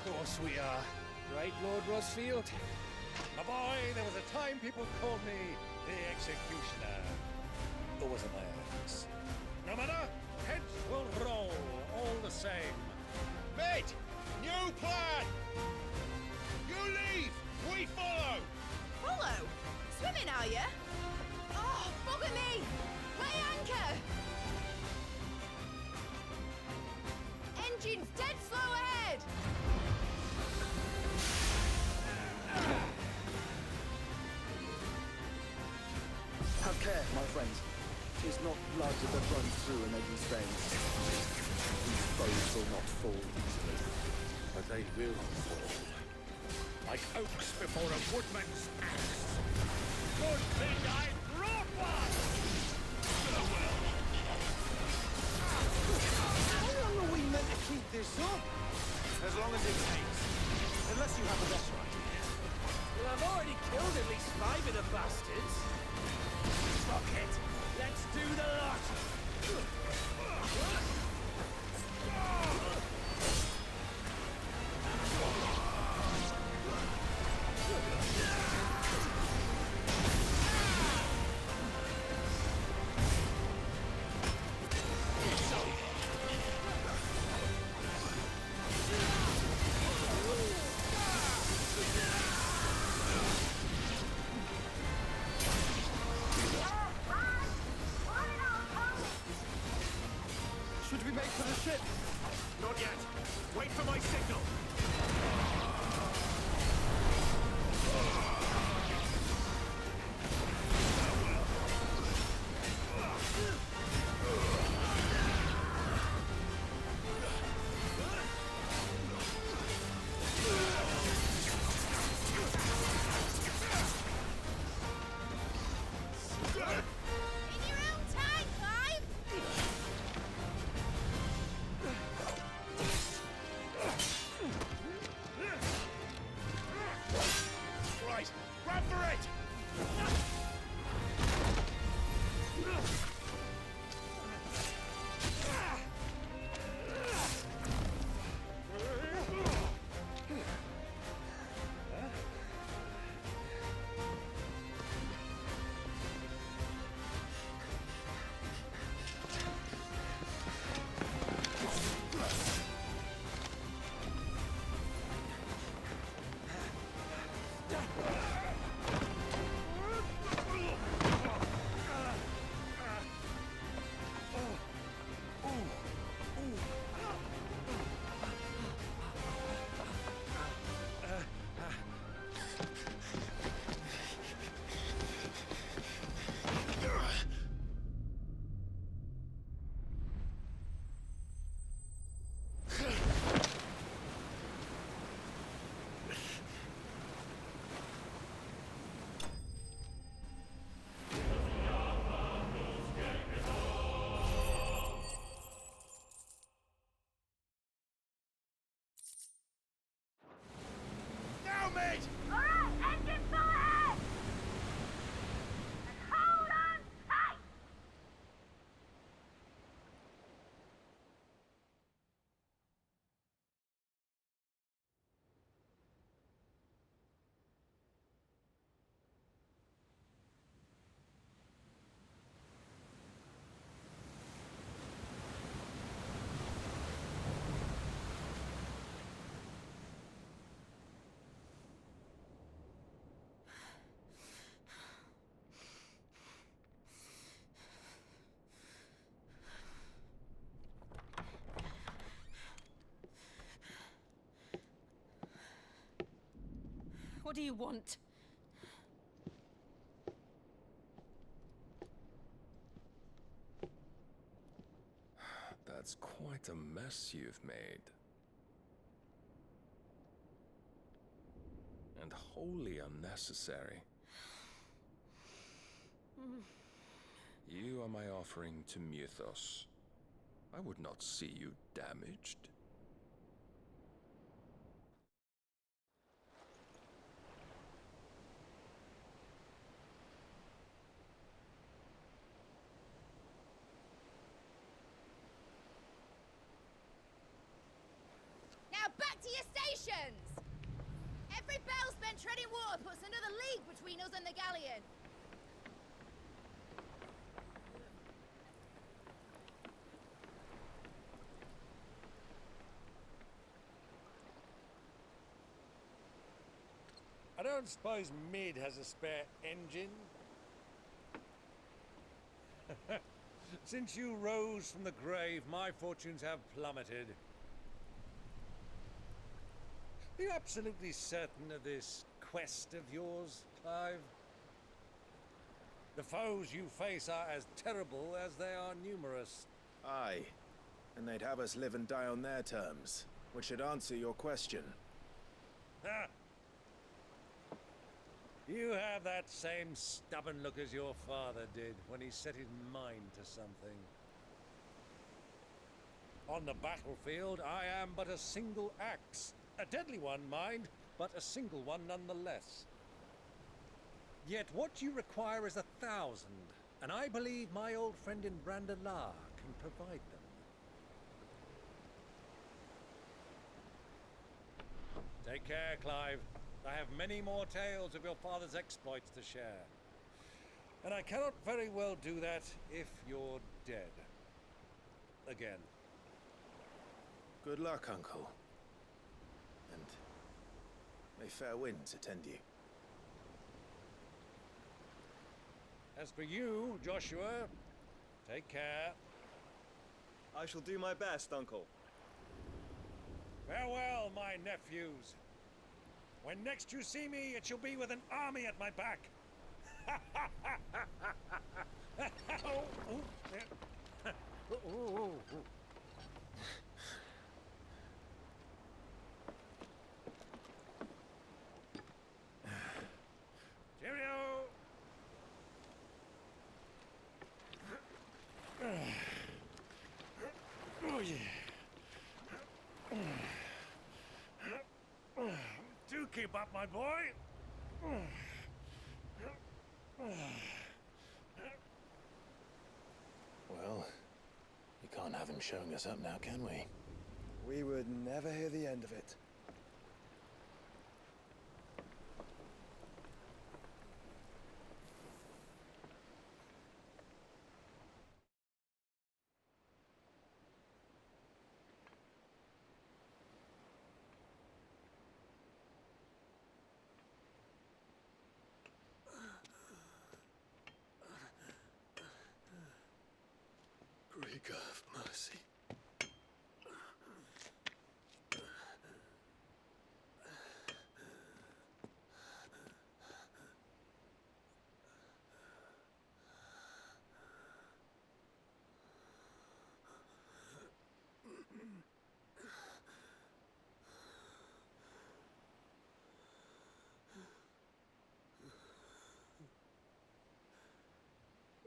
Of course we are. Right, Lord Rosfield? My boy, there was a time people called me the Executioner. Or was it my axe? No matter, heads will roll all the same. Mate! New plan! You leave! We follow! Follow? Swimming, are you? Oh, bugger me! Weigh anchor! Engine's dead slow ahead! Have care, my friends. 'Tis not blood that runs through an Eddie's veins. These foes will not fall easily. But they will fall. Like oaks before a woodman's axe. Good thing I brought one! Farewell. How long are we meant to keep this up? As long as it takes. Unless you have a better idea. Well, I've already killed at least 5 of the bastards. Fuck it. Let's do the lot. Wait for the ship! Not yet. Wait for my signal. In your own time, Clive! Right, grab for it! Now, mate! Alright, engine full ahead! And hold on tight! What do you want? That's quite a mess you've made. And wholly unnecessary. You are my offering to Mythos. I would not see you damaged. Now back to your stations! Every bell spent treading water puts another league between us and the galleon. I don't suppose Mid has a spare engine? Since you rose from the grave, my fortunes have plummeted. Are you absolutely certain of this quest of yours, Clive? The foes you face are as terrible as they are numerous. Aye. And they'd have us live and die on their terms, which should answer your question. Ha! You have that same stubborn look as your father did when he set his mind to something. On the battlefield, I am but a single axe. A deadly one, mind, but a single one nonetheless. Yet what you require is 1,000, and I believe my old friend in Brandalar can provide them. Take care, Clive. I have many more tales of your father's exploits to share. And I cannot very well do that if you're dead. Again. Good luck, Uncle. And may fair winds attend you. As for you, Joshua, take care. I shall do my best, Uncle. Farewell, my nephews. When next you see me, it shall be with an army at my back. Cheerio! Oh, yeah. Do keep up, my boy. Well, we can't have him showing us up now, can we? We would never hear the end of it. Greek of mercy.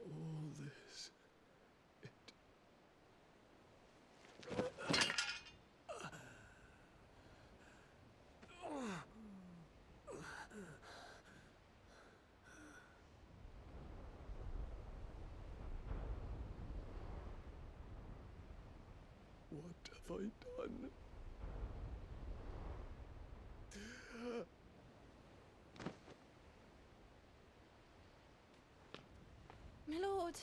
All this. What have I done? My lord.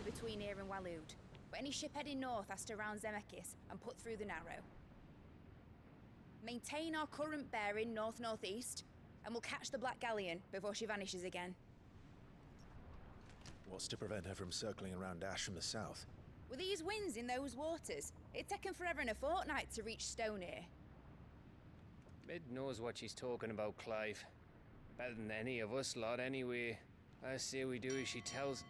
Between here and Waloed, but any ship heading north has to round Zemeckis and put through the Narrow. Maintain our current bearing north-northeast, and we'll catch the Black Galleon before she vanishes again. What's to prevent her from circling around Ash from the south? With these winds in those waters, it'd taken forever and a fortnight to reach Stonehere. Mid knows what she's talking about, Clive. Better than any of us lot, anyway. I say we do as she tells.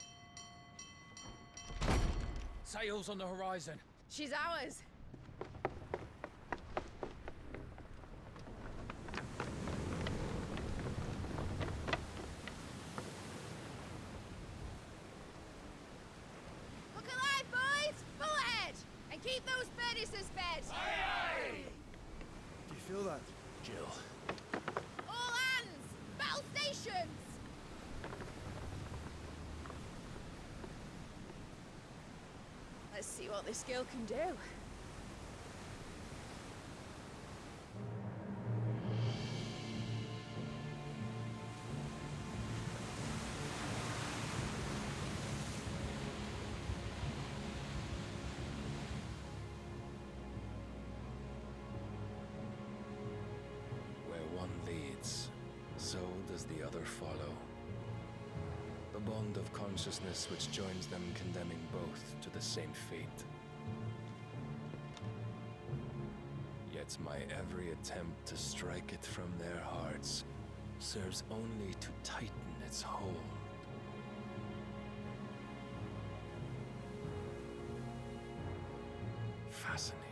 Sails on the horizon. She's ours. Look alive, boys! Full ahead! And keep those birdies fed! Aye, aye! Do you feel that? Jill. All hands! Battle stations! Let's see what this girl can do. Where one leads, so does the other follow. The bond of consciousness which joins them, condemning both to the same fate. Yet my every attempt to strike it from their hearts serves only to tighten its hold. Fascinating.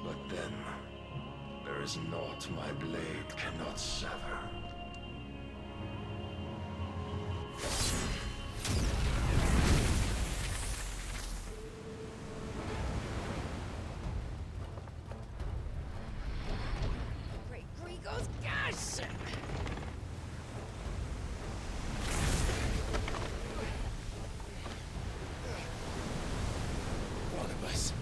But then, there is naught my blade cannot sever. Great Grigor's gas! Barnabas.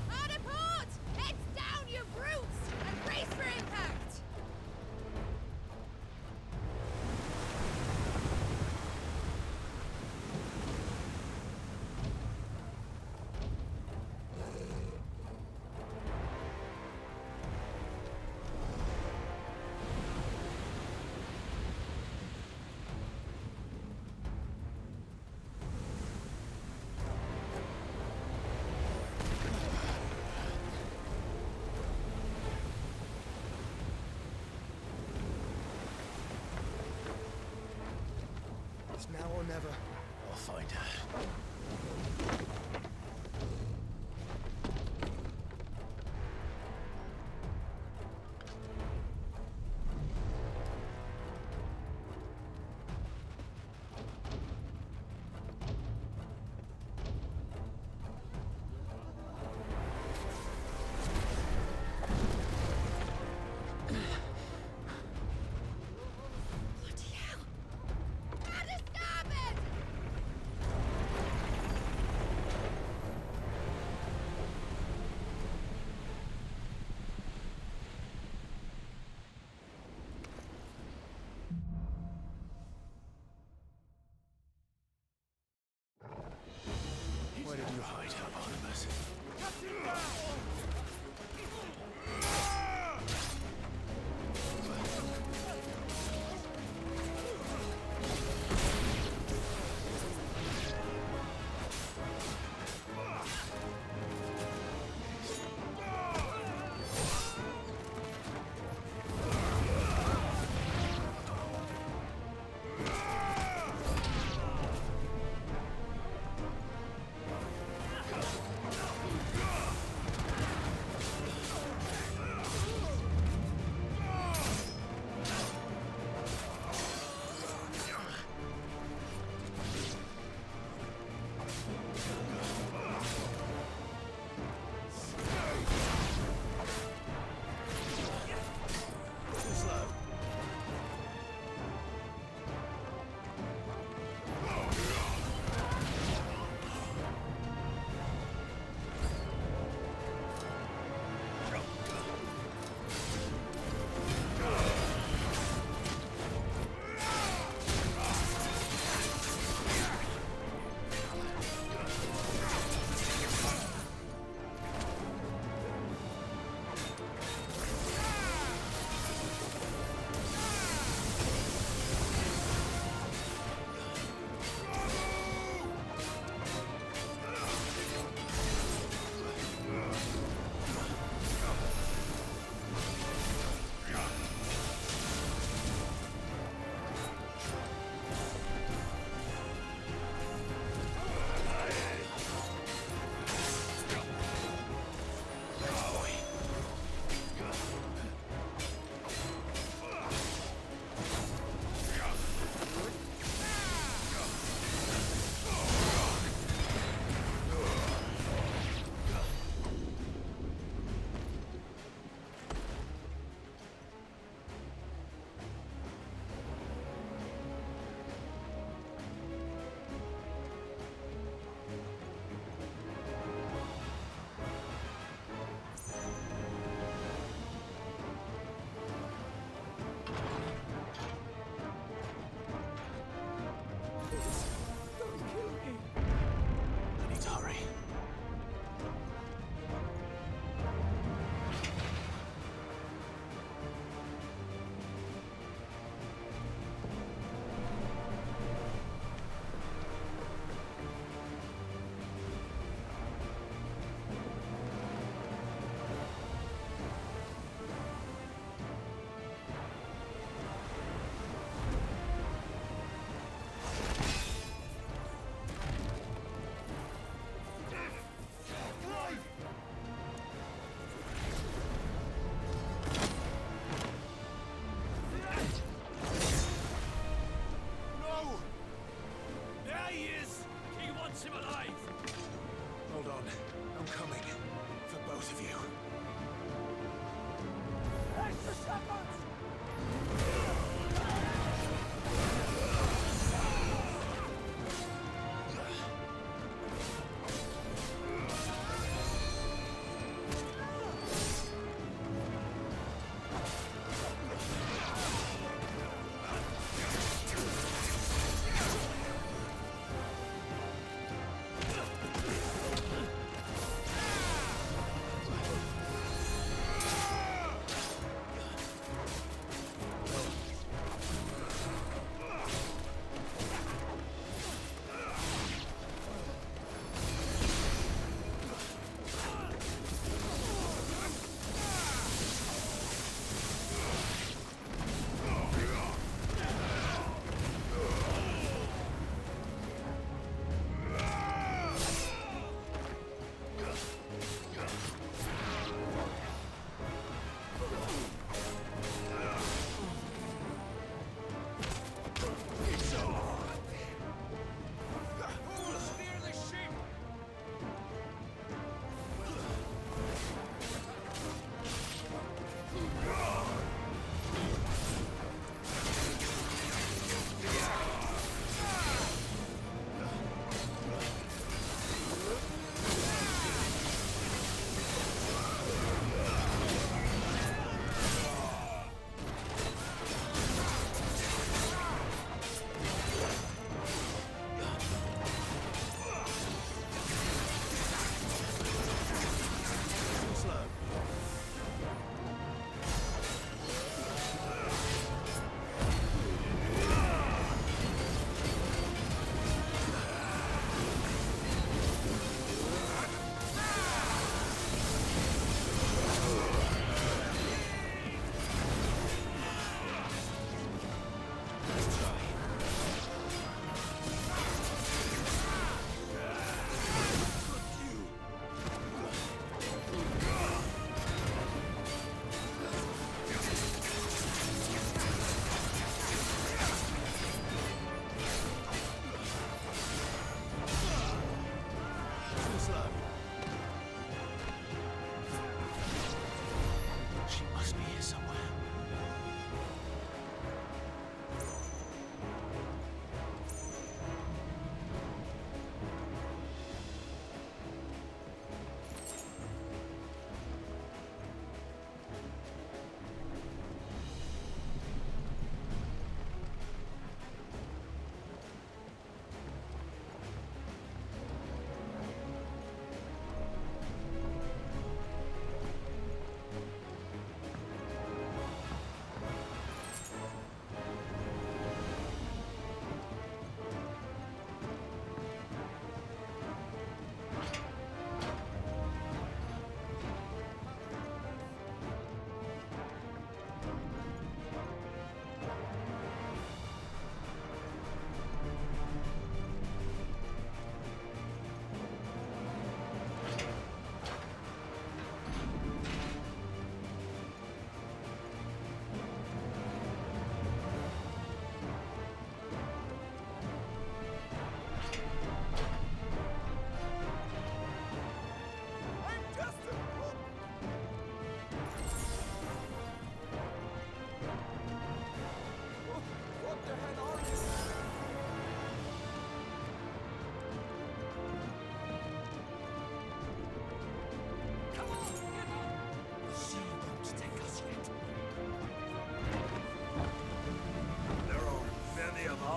Hard a port! Heads down, you brutes! And brace for impact! It's now or never. I'll find her. Where did you hide her, Barnabas?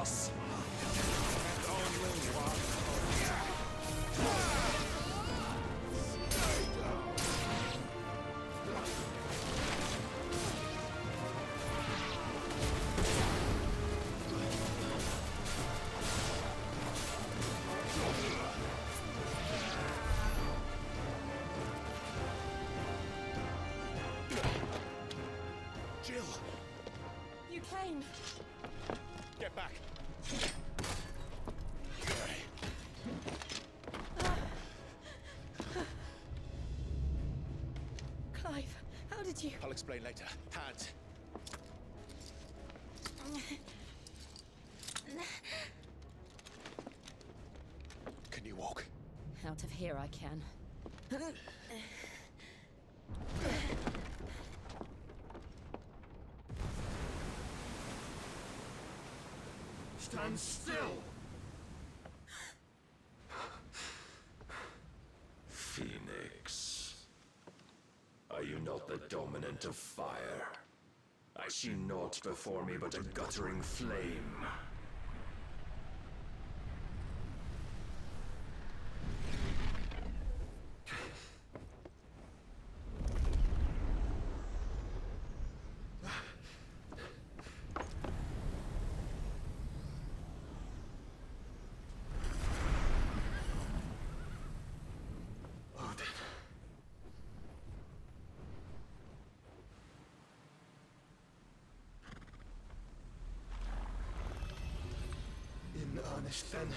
Mythos! And only one. Jill! You came! Get back! Clive, how did you... I'll explain later. Hands! Can you walk? Out of here I can. Stand still! Phoenix. Are you not the dominant of fire? I see naught before me but a guttering flame. In earnest, then.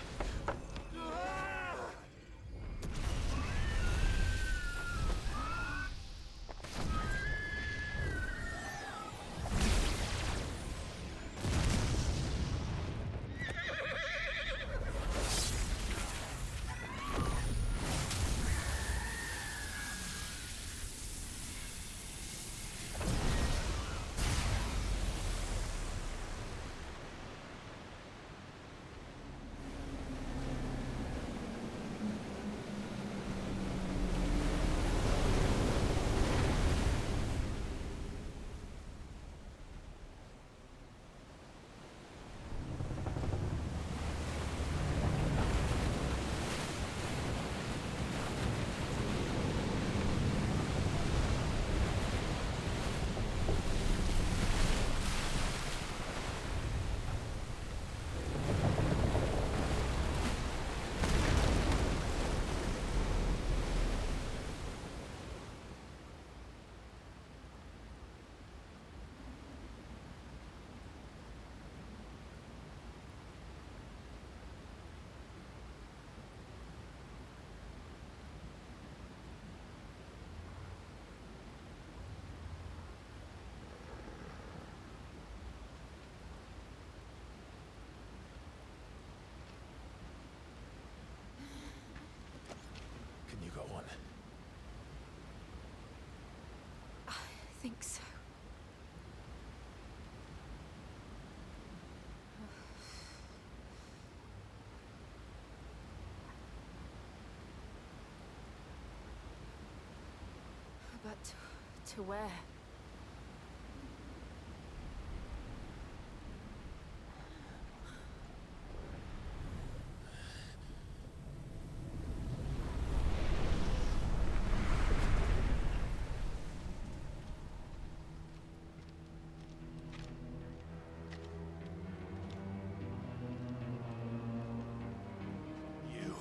Can you go on? I think so. But to where? You...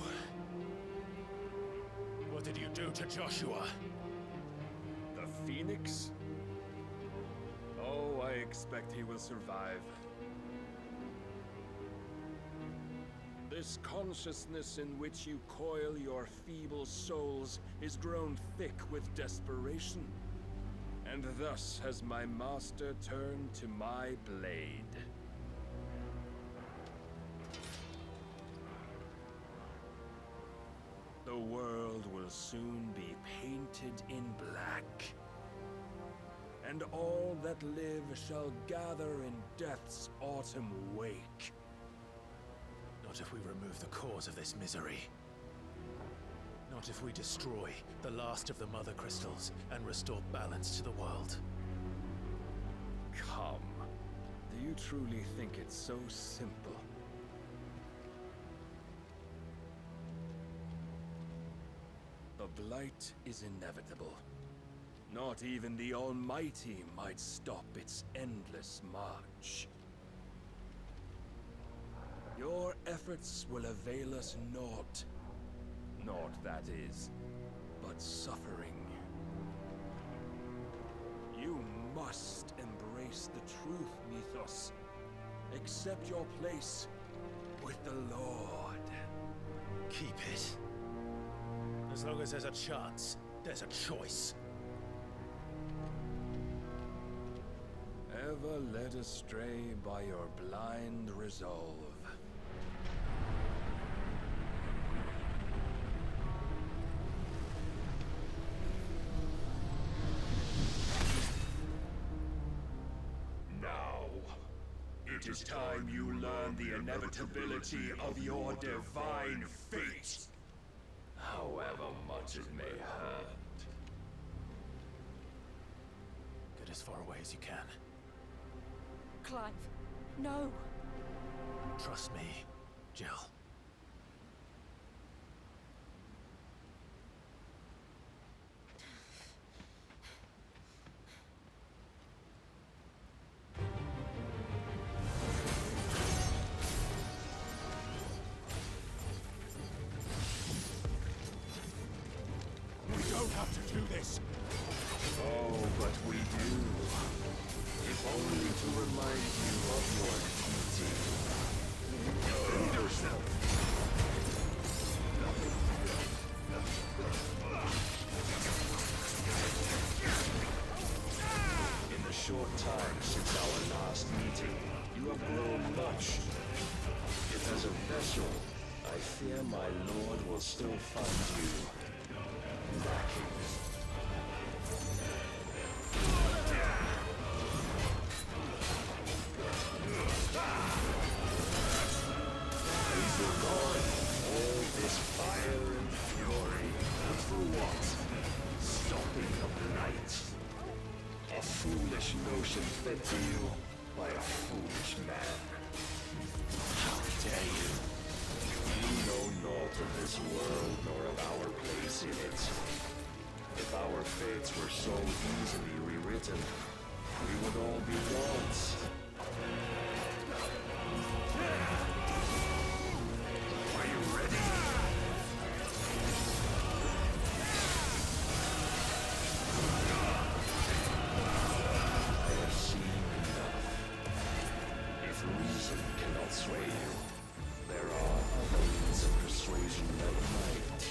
What did you do to Joshua? The Phoenix? Oh, I expect he will survive. This consciousness in which you coil your feeble souls is grown thick with desperation. And thus has my master turned to my blade. The world will soon be painted in black. And all that live shall gather in death's autumn wake. Not if we remove the cause of this misery. Not if we destroy the last of the Mother Crystals and restore balance to the world. Come. Do you truly think it's so simple? blight is inevitable. Not even the Almighty might stop its endless march. Your efforts will avail us naught. Naught, that is, but suffering. You must embrace the truth, Mythos. Accept your place with the Lord. Keep it. As long as there's a chance, there's a choice. Ever led astray by your blind resolve. Now, it is time you learn the inevitability of your divine fate, however much it may hurt. Get as far away as you can. Clive, no. Trust me, Jill. We don't have to do this. Oh, but we do. If only to remind you of your duty. Defend yourself. In the short time since our last meeting, you have grown much. Yet as a vessel, I fear my lord will still find you lacking. All this fire and fury, and for what? Stopping the blight. A foolish notion fed to you by a foolish man. How dare you? You know naught of this world nor of our place in it. If our fates were so easily rewritten, we would all be gods. Are you ready? I have seen enough. If reason cannot sway you, there are other means of persuasion that might.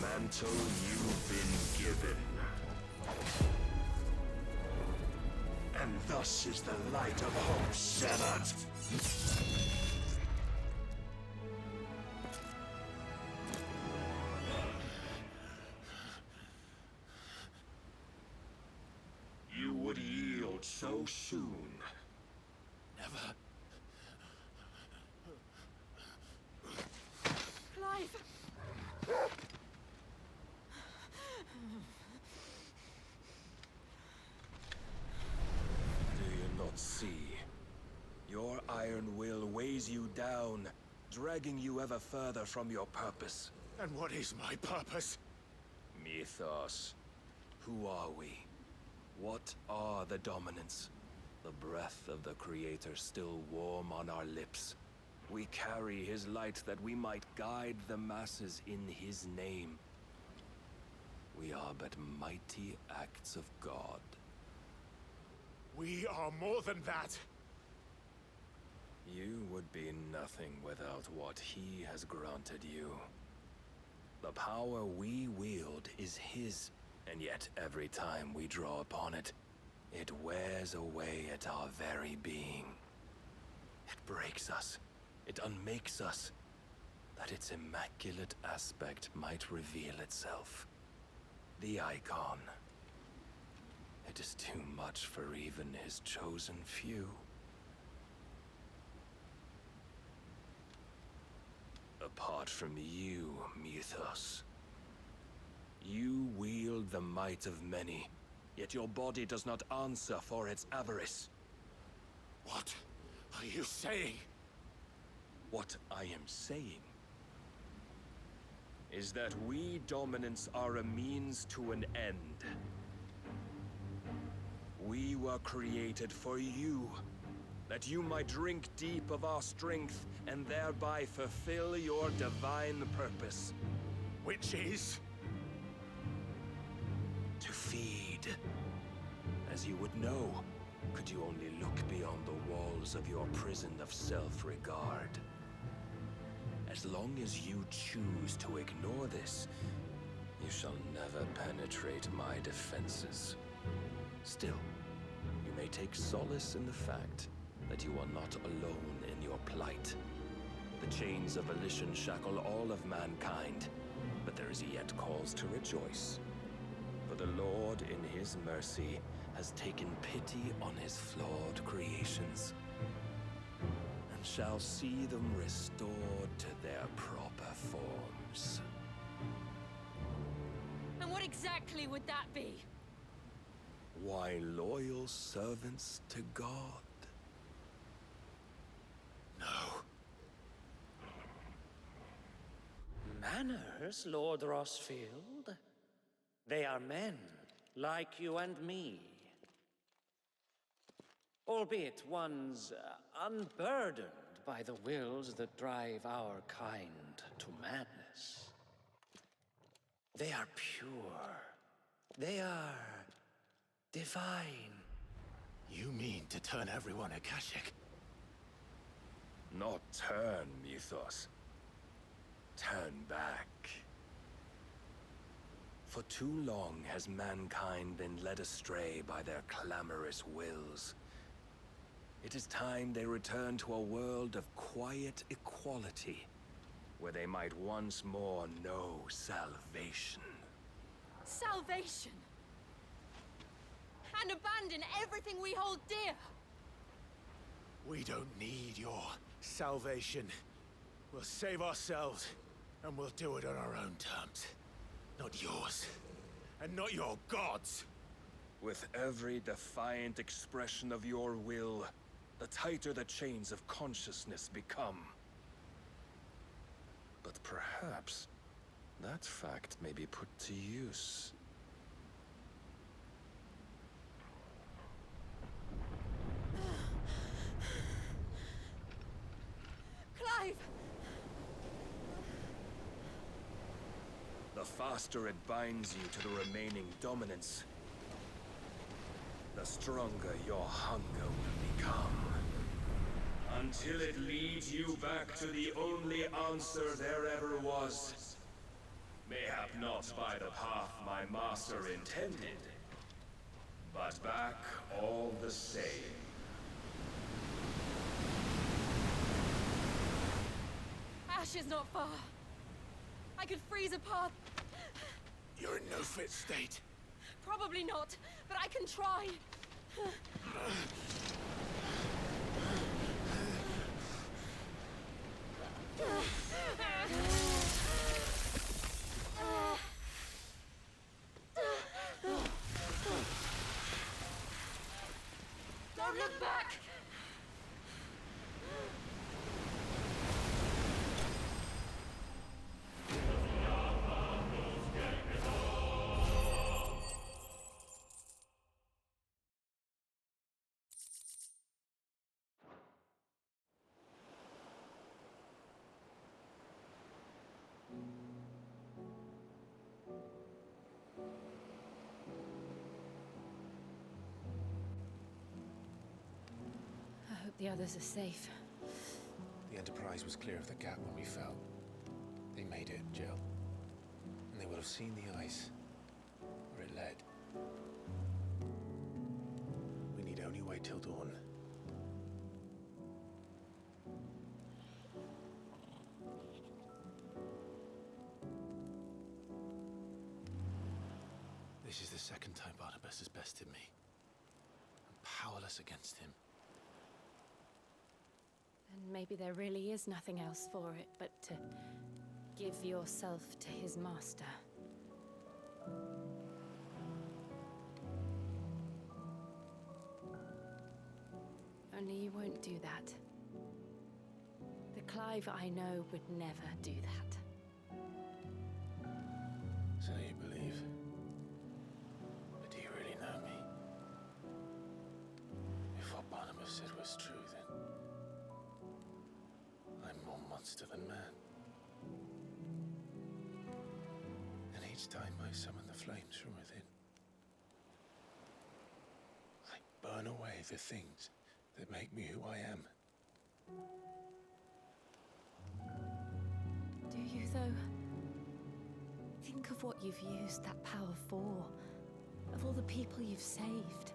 Mantle you've been given. And thus is the light of hope severed. You would yield so soon. Never. Clive! See, your iron will weighs you down, dragging you ever further from your purpose. And what is my purpose? Mythos. Who are we? What are the dominants? The breath of the Creator still warm on our lips. We carry his light that we might guide the masses in his name. We are but mighty acts of God. We are more than that. You would be nothing without what he has granted you. The power we wield is his, And yet every time we draw upon it, it wears away at our very being. It breaks us. It unmakes us, that its immaculate aspect might reveal itself. The icon. It is too much for even his chosen few. Apart from you, Mythos. You wield the might of many, yet your body does not answer for its avarice. What are you saying? What I am saying is that we dominants are a means to an end. We were created for you, that you might drink deep of our strength and thereby fulfill your divine purpose. Which is? To feed. As you would know, could you only look beyond the walls of your prison of self-regard. As long as you choose to ignore this, you shall never penetrate my defenses. Still, you may take solace in the fact that you are not alone in your plight. The chains of volition shackle all of mankind, but there is yet cause to rejoice. For the Lord, in his mercy, has taken pity on his flawed creations, and shall see them restored to their proper forms. And what exactly would that be? Why, loyal servants to God. No. Manners, Lord Rosfield? They are men, like you and me. Albeit ones unburdened by the wills that drive our kind to madness. They are pure. They are divine. You mean to turn everyone Akashic? Not turn, Mythos. Turn back. For too long has mankind been led astray by their clamorous wills. It is time they return to a world of quiet equality, where they might once more know salvation. Salvation? And abandon everything we hold dear? We don't need your salvation. We'll save ourselves, and we'll do it on our own terms. Not yours, and not your gods. With every defiant expression of your will, the tighter the chains of consciousness become. But perhaps that fact may be put to use. Clive! The faster it binds you to the remaining dominance, the stronger your hunger will become. Until it leads you back to the only answer there ever was. Mayhap not by the path my master intended, but back all the same. Ash is not far. I could freeze a path. You're in no fit state. Probably not, but I can try. Don't look back! I hope the others are safe. The Enterprise was clear of the gap when we fell. They made it, Jill. And they will have seen the ice, where it fled. We need only wait till dawn. This is the second time Barnabas has bested me. I'm powerless against him. And maybe there really is nothing else for it but to give yourself to his master. Only you won't do that. The Clive I know would never do that. So you believe? But do you really know me? If what Barnabas said was true, then I'm more monster than man. And each time I summon the flames from within, I burn away the things that make me who I am. Do you, though? Think of what you've used that power for. Of all the people you've saved.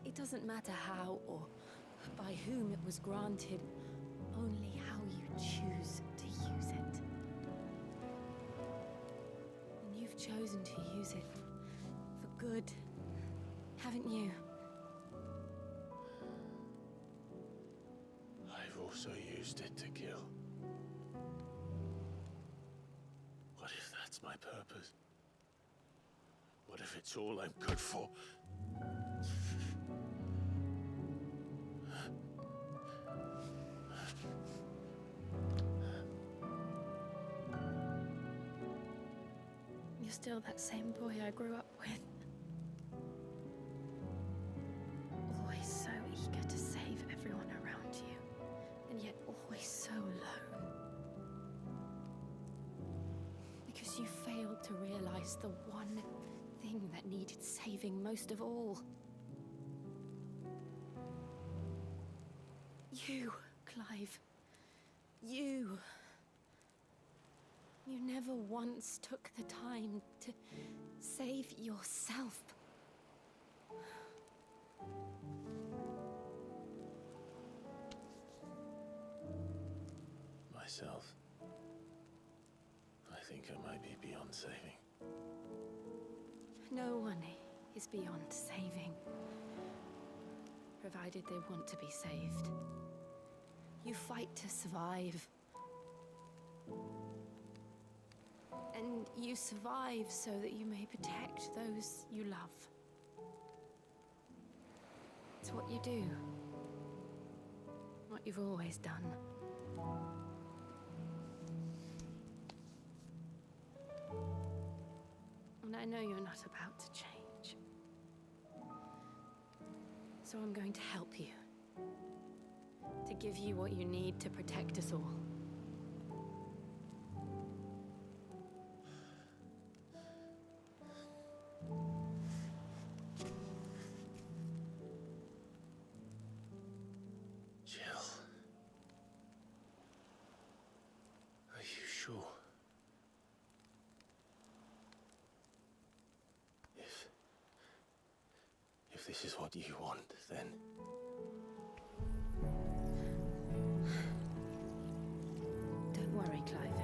It doesn't matter how or by whom it was granted, only how you choose to use it. And you've chosen to use it for good, haven't you? I've also used it to kill. What if that's my purpose? What if it's all I'm good for? You're still that same boy I grew up with. Always so eager to save everyone around you, and yet always so alone. Because you failed to realize the one thing that needed saving most of all. You, Clive. You. You never once took the time to save yourself. Myself. I think I might be beyond saving. No one is beyond saving, provided they want to be saved. You fight to survive. And you survive so that you may protect those you love. It's what you do. What you've always done. And I know you're not about to change. So I'm going to help you. To give you what you need to protect us all. Jill. Are you sure? If this is what you want, then... Don't worry, Clive.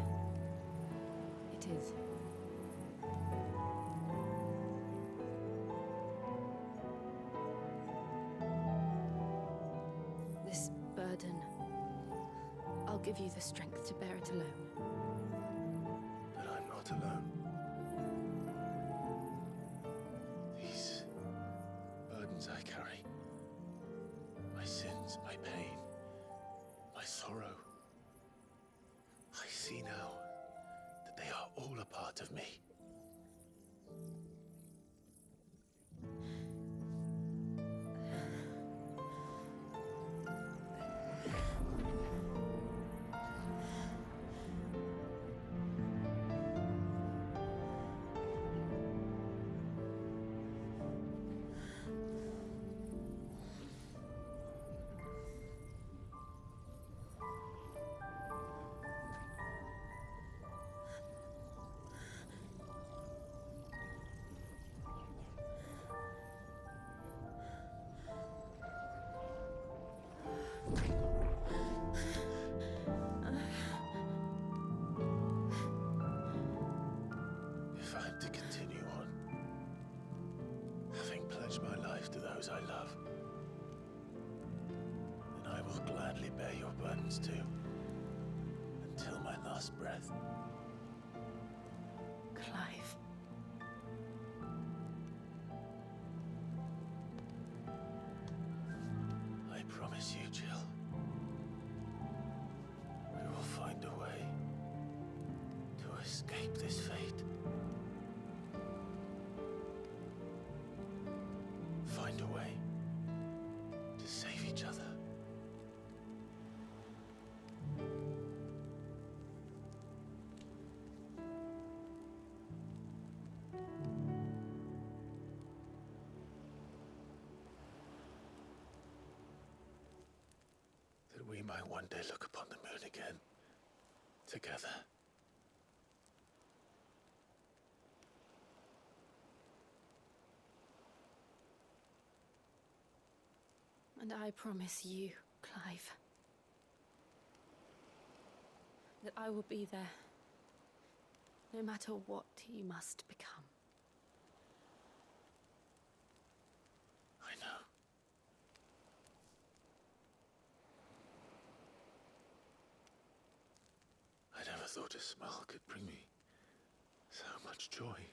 It is. This burden, I'll give you the strength to bear it alone. But I'm not alone. These burdens I carry, my sins, my pain, my sorrow, I see now that they are all a part of me. those I love. And I will gladly bear your burdens too, until my last breath. Clive. I promise you, Jill. We will find a way to escape this fate. Find a way to save each other. That we might one day look upon the moon again, together. And I promise you, Clive, that I will be there, no matter what you must become. I know. I never thought a smile could bring me so much joy.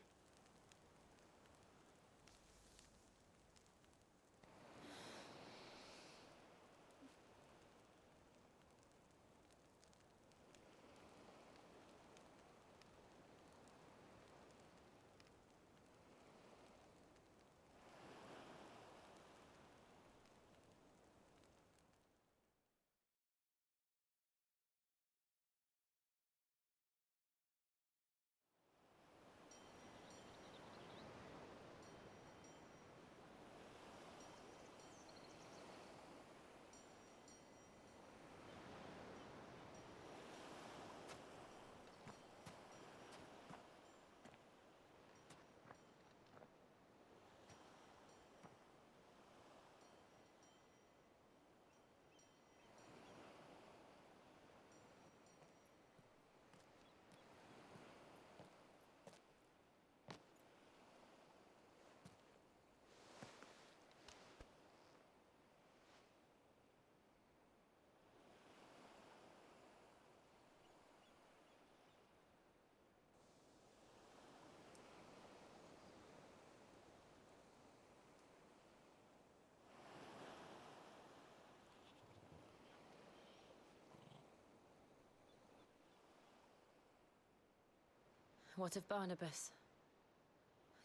What of Barnabas?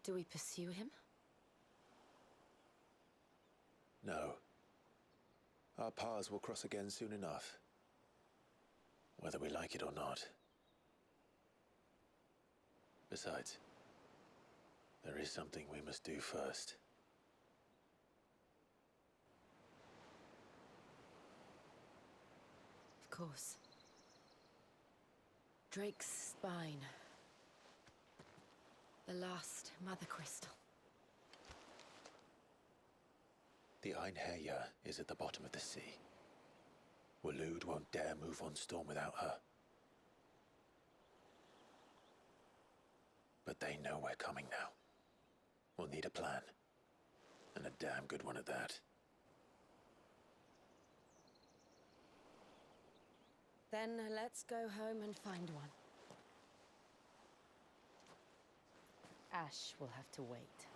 Do we pursue him? No. Our paths will cross again soon enough. Whether we like it or not. Besides, there is something we must do first. Of course. Drake's spine. The last Mother Crystal. The Einherjar is at the bottom of the sea. Waloed won't dare move on Storm without her. But they know we're coming now. We'll need a plan. And a damn good one at that. Then let's go home and find one. Ash will have to wait.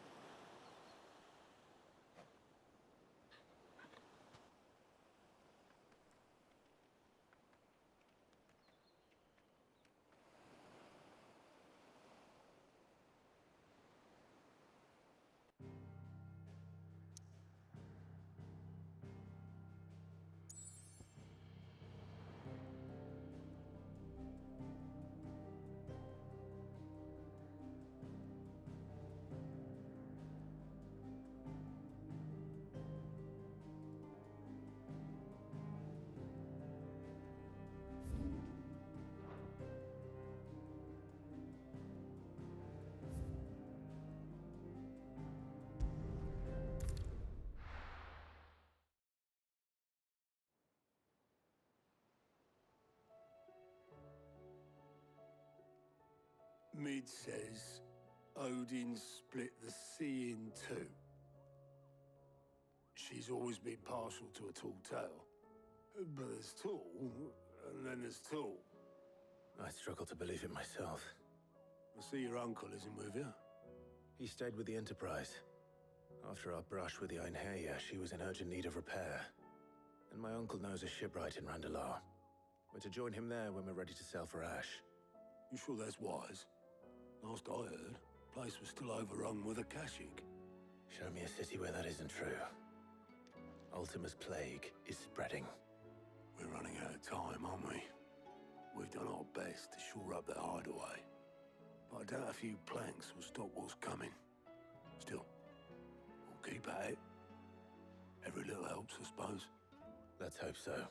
Mid says Odin split the sea in two. she's always been partial to a tall tale. But there's tall, and then there's tall. I struggle to believe it myself. I see your uncle isn't with you. He stayed with the Enterprise. After our brush with the Einherja, she was in urgent need of repair. And my uncle knows a shipwright in Randalar. We're to join him there when we're ready to sail for Ash. You sure that's wise? Last I heard, the place was still overrun with Akashic. Show me a city where that isn't true. Ultima's plague is spreading. We're running out of time, aren't we? We've done our best to shore up that hideaway. But I doubt a few planks will stop what's coming. Still, we'll keep at it. Every little helps, I suppose. Let's hope so.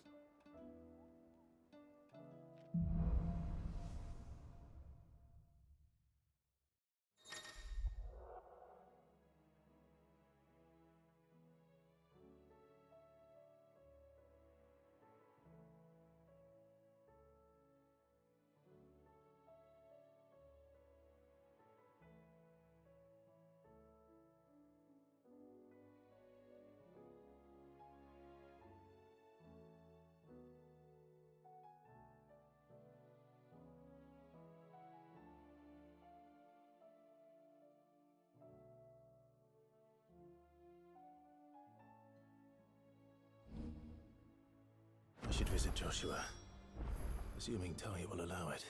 I should visit Joshua, assuming Talia will allow it.